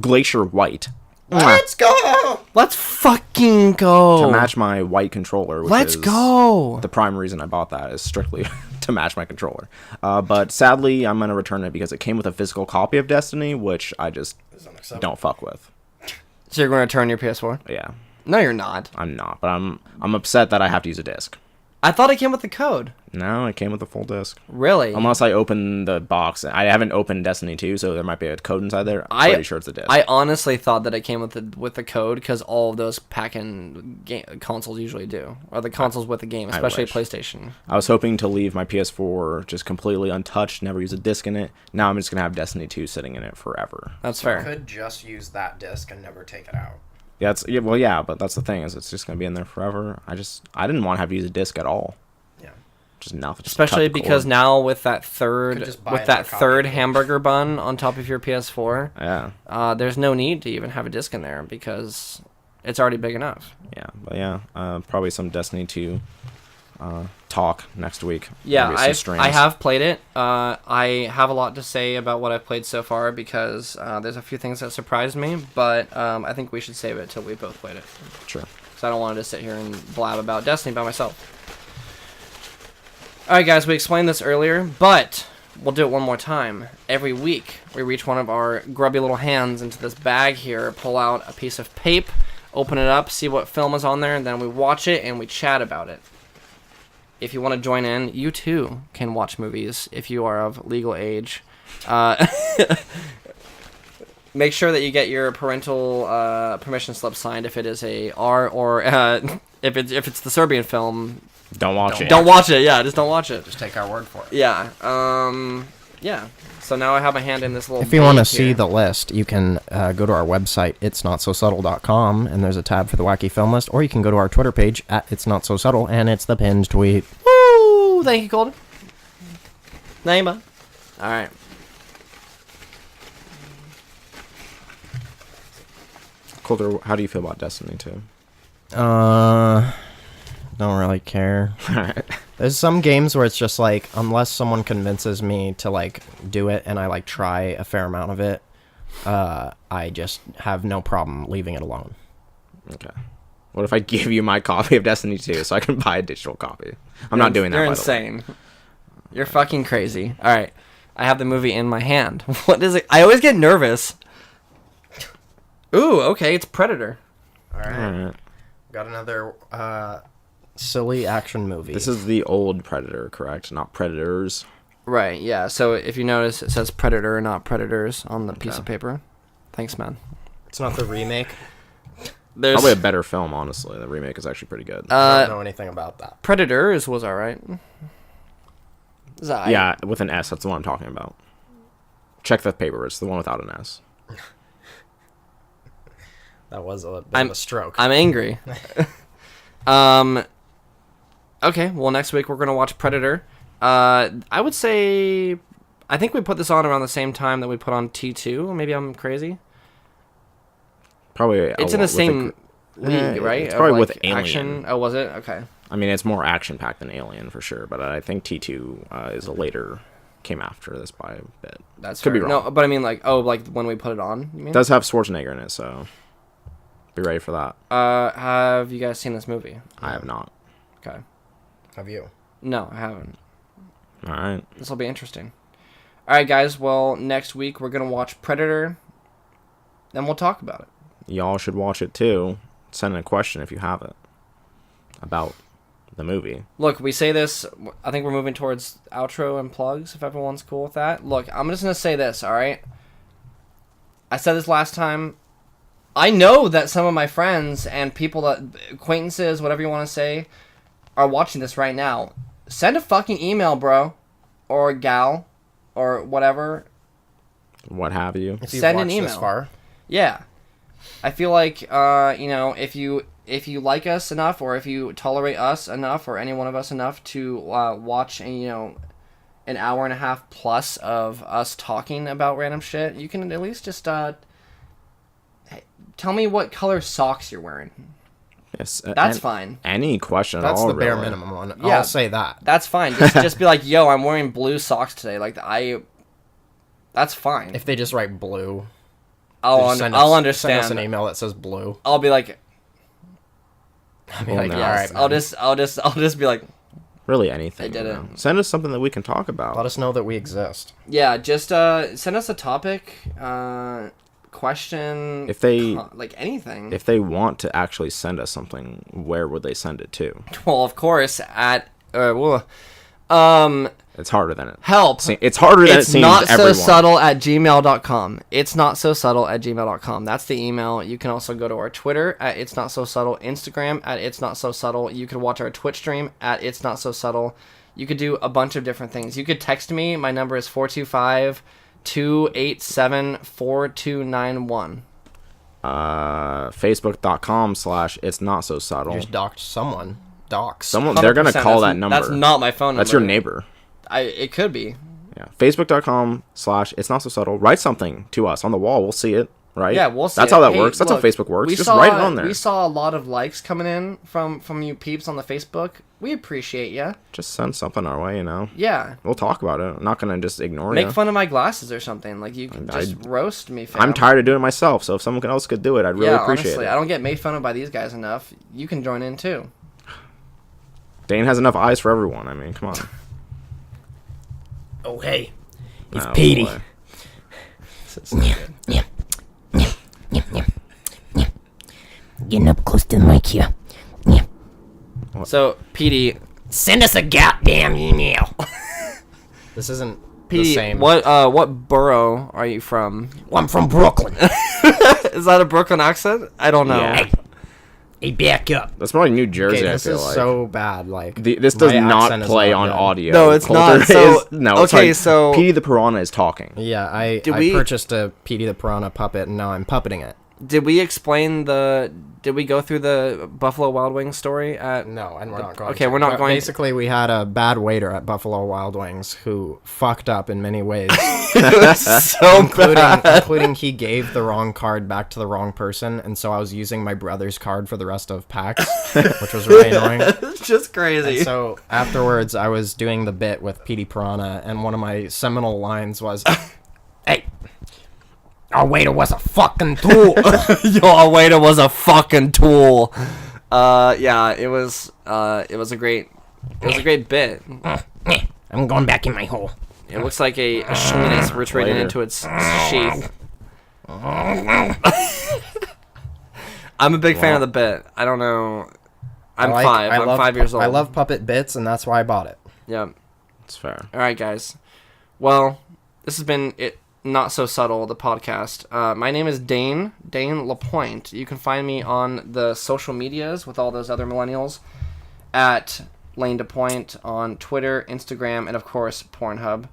Glacier White. Let's go. Let's fucking go. To match my white controller. Which Let's is go. The prime reason I bought that is strictly to match my controller. But sadly, I'm going to return it because it came with a physical copy of Destiny, which I just don't fuck with. So you're going to return your PS4? Yeah. No, you're not. I'm not, but I'm upset that I have to use a disc. I thought it came with the code. No, it came with a full disc. Really? Unless I open the box. I haven't opened Destiny 2, so there might be a code inside there. I'm pretty sure it's a disc. I honestly thought that it came with the code because all of those pack-in consoles usually do. Or the consoles with the game, especially PlayStation. I was hoping to leave my PS4 just completely untouched, never use a disc in it. Now I'm just going to have Destiny 2 sitting in it forever. That's fair. You could just use that disc and never take it out. Yeah, but that's the thing, is it's just going to be in there forever. I didn't want to have to use a disc at all. Yeah. Just nothing. Especially because now with that third hamburger bun on top of your PS4, there's no need to even have a disc in there because it's already big enough. Yeah, probably some Destiny 2 talk next week. Yeah, I have played it. I have a lot to say about what I've played so far because there's a few things that surprised me, but I think we should save it till we both played it. Sure. Because I don't want to just sit here and blab about Destiny by myself. Alright guys, we explained this earlier, but we'll do it one more time. Every week, we reach one of our grubby little hands into this bag here, pull out a piece of tape, open it up, see what film is on there, and then we watch it and we chat about it. If you want to join in, you too can watch movies if you are of legal age. Make sure that you get your parental permission slip signed if it is a R, or if it's the Serbian film. Don't watch it. Don't watch it. Yeah, just don't watch it. Just take our word for it. Yeah. Yeah. So now I have a hand in this little. If you want to see the list, you can go to our website, itsnotsosubtle.com, and there's a tab for the Wacky Film List, or you can go to our Twitter page at itsnotsosubtle, and it's the pinned tweet. Woo! Thank you, Colter. Thank you, bud. All right. Colter, how do you feel about Destiny 2? Don't really care. Alright. There's some games where it's just like, unless someone convinces me to like do it and I like try a fair amount of it, I just have no problem leaving it alone. Okay. What if I give you my copy of Destiny 2 so I can buy a digital copy? I'm not doing that. You're insane. You're fucking crazy. All right. I have the movie in my hand. What is it? I always get nervous. Ooh, okay, it's Predator. All right. Got another silly action movie. This is the old Predator, correct? Not Predators. Right, yeah. So if you notice, it says Predator, not Predators on the piece of paper. Thanks, man. It's not the remake. There's probably a better film, honestly. The remake is actually pretty good. I don't know anything about that. Predators was alright. Yeah, with an S. That's the one I'm talking about. Check the paper. It's the one without an S. That was a bit of a stroke. I'm angry. Okay, well, next week we're going to watch Predator. I would say... I think we put this on around the same time that we put on T2. Maybe I'm crazy. Probably. It's in the same league, right? It's probably like with Alien. Action. Oh, was it? Okay. I mean, it's more action-packed than Alien, for sure. But I think T2 is a later... came after this by a bit. That's Could fair. be wrong. No, but I mean, like when we put it on, you mean? It does have Schwarzenegger in it, so... be ready for that. Have you guys seen this movie? I have not. Okay. Have you? No, I haven't. All right. This will be interesting. All right, guys. Well, next week we're gonna watch Predator, and we'll talk about it. Y'all should watch it too. Send in a question if you have it about the movie. Look, we say this. I think we're moving towards outro and plugs. If everyone's cool with that. Look, I'm just gonna say this. All right. I said this last time. I know that some of my friends and people that acquaintances, whatever you want to say, are watching this right now. Send a fucking email, bro, or gal, or whatever. What have you? If Send an watched email. This far. Yeah, I feel like if you like us enough, or if you tolerate us enough, or any one of us enough to watch an hour and a half plus of us talking about random shit, you can at least just tell me what color socks you're wearing. Yes, That's fine. Any question That's at all, the bare really. minimum one. Yeah. I'll say that. That's fine. Just be like, yo, I'm wearing blue socks today. Like, that's fine. If they just write blue, I'll Send understand. us an email that says blue. I'll be like, I'll be Well, like, no. all yes. right, I'll just be like, Really anything. I did you it. know. Send us something that we can talk about. let us know that we exist. yeah, just send us a topic, question, If they like anything. if they want to actually send us something, where would they send it to? Well, of course, at It's harder than it. help. It's harder than it It's seems. not to everyone. so subtle at gmail.com. It's not so subtle at gmail.com. That's the email. You can also go to our Twitter at It's Not So Subtle, Instagram at It's Not So Subtle. You could watch our Twitch stream at It's Not So Subtle. You could do a bunch of different things. You could text me. My number is 425-287-4291. Facebook.com/It's Not So Subtle. You just doxed someone. Dox. Someone they're gonna 100%. call That's- that number. That's not my phone number. That's your neighbor. It could be. Yeah. Facebook.com/It's Not So Subtle. Write something to us on the wall. We'll see it. Right? Yeah, we'll see. That's it. how that Hey, works. That's look, how Facebook works. we Just saw- write it on there. We saw a lot of likes coming in from you peeps on the Facebook. We appreciate you. Just send something our way. You know. Yeah. We'll talk about it. I'm not gonna just ignore Make you. fun of my glasses or something. Like, you can just roast me, fam. I'm tired of doing it myself. So if someone else could do it, I'd really appreciate honestly, it. I don't get made fun of by these guys enough. You can join in too. Dane has enough eyes for everyone. I mean, come on. Oh, hey. It's Oh, Petey. boy. Getting up close to the mic here. So, Petey, Send us a goddamn email. This isn't the Petey, same. what borough are you from? Well, I'm from Brooklyn. Is that a Brooklyn accent? I don't know. Yeah. Hey, back up. That's probably New Jersey. Okay, I this feel is like so bad. Like this does my not accent is play not on good. audio. No, it's not. So, it's okay, like so- Petey the Piranha is talking. Yeah, I Did we- purchased a Petey the Piranha puppet, and now I'm puppeting it. Did we go through the Buffalo Wild Wings story at... No, and we're not going. Okay, to. we're not But going to. Basically, we had a bad waiter at Buffalo Wild Wings who fucked up in many ways, so including he gave the wrong card back to the wrong person, and so I was using my brother's card for the rest of PAX, which was really annoying. It's just crazy. And so afterwards, I was doing the bit with Petey Piranha, and one of my seminal lines was, Hey, our waiter was a fucking tool. Your waiter was a fucking tool. Yeah, it was a great bit. I'm going back in my hole. It looks like a penis retreating Later. into its sheath. I'm a big fan of the bit. I don't know. I'm five. I'm 5 years old. I love puppet bits, and that's why I bought it. Yeah. It's fair. All right, guys. Well, this has been it. Not So Subtle, the podcast. My name is Dane Lapointe. You can find me on the social medias with all those other millennials at Lane DePoint on Twitter, Instagram, and of course Pornhub.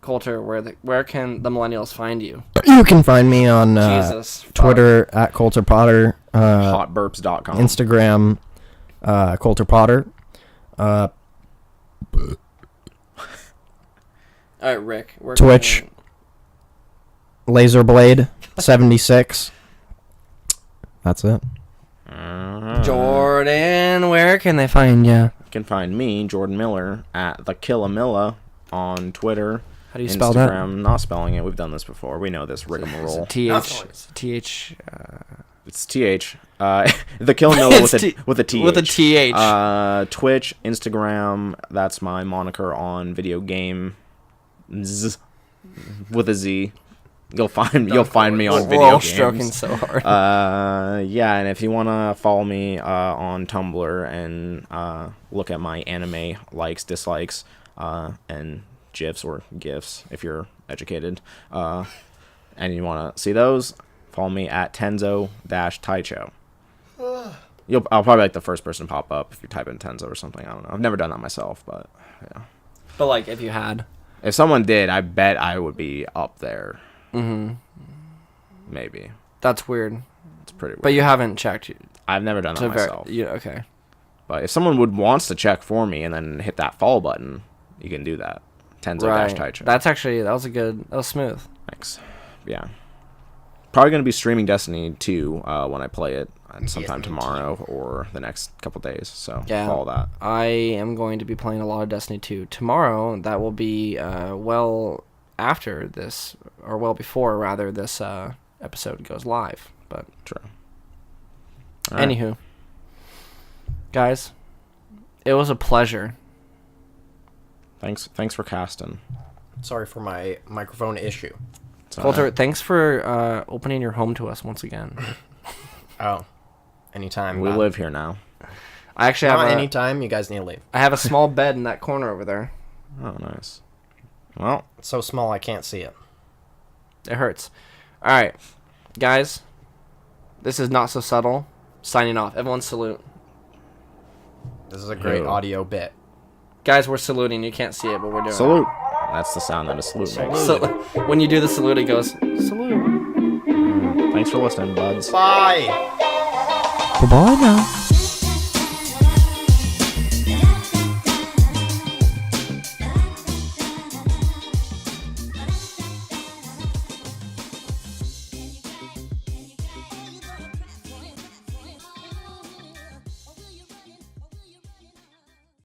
Colter, where can the millennials find you? You can find me on Jesus, fuck. Twitter at Colter Potter, Hotburps.com. Instagram Colter Potter. All right, Rick. Where Twitch. can- Laserblade 76. That's it. Jordan, where can they find you? You can find me, Jordan Miller, at the Killamilla on Twitter. How do you spell that? Instagram. Not spelling it. We've done this before. We know this rigmarole. TH. It's TH. The Killamilla It's with a TH. with a TH. Twitch, Instagram. That's my moniker on video game. With a Z. You'll find me on We're video all games. stroking so hard. Yeah, and if you want to follow me on Tumblr and look at my anime likes, dislikes, and GIFs or GIFs if you're educated, and you want to see those, follow me at Tenzo-Taicho. I'll probably like the first person to pop up if you type in Tenzo or something. I don't know. I've never done that myself, but yeah. But like, if you had. If someone did, I bet I would be up there. Mm-hmm. Maybe. That's weird. It's pretty weird. But you haven't checked. I've never done that myself. Yeah, okay. But if someone wants to check for me and then hit that follow button, you can do that. Tenzo-Taicho. That was smooth. Thanks. Yeah. probably going to be streaming Destiny 2 when I play it sometime Destiny tomorrow or the next couple days. So Yeah. follow that. I am going to be playing a lot of Destiny 2 tomorrow. That will be well after this, or well before rather, this episode goes live. But True. All right. anywho, guys, it was a pleasure. Thanks for casting. Sorry for my microphone issue. It's all Colter, right. thanks for opening your home to us once again. Oh, anytime. We live here now. I actually have anytime. You guys need to leave. I have a small bed in that corner over there. Oh, nice. Well, It's so small I can't see it. It hurts. All right, guys, this is Not So Subtle. Signing off. Everyone salute. This is a great Ew. audio bit. Guys, we're saluting. You can't see it, but we're doing salute. That's the sound that a salute makes. it. So, when you do the salute, it goes, salute. Thanks for listening, buds. Bye. Bye-bye now.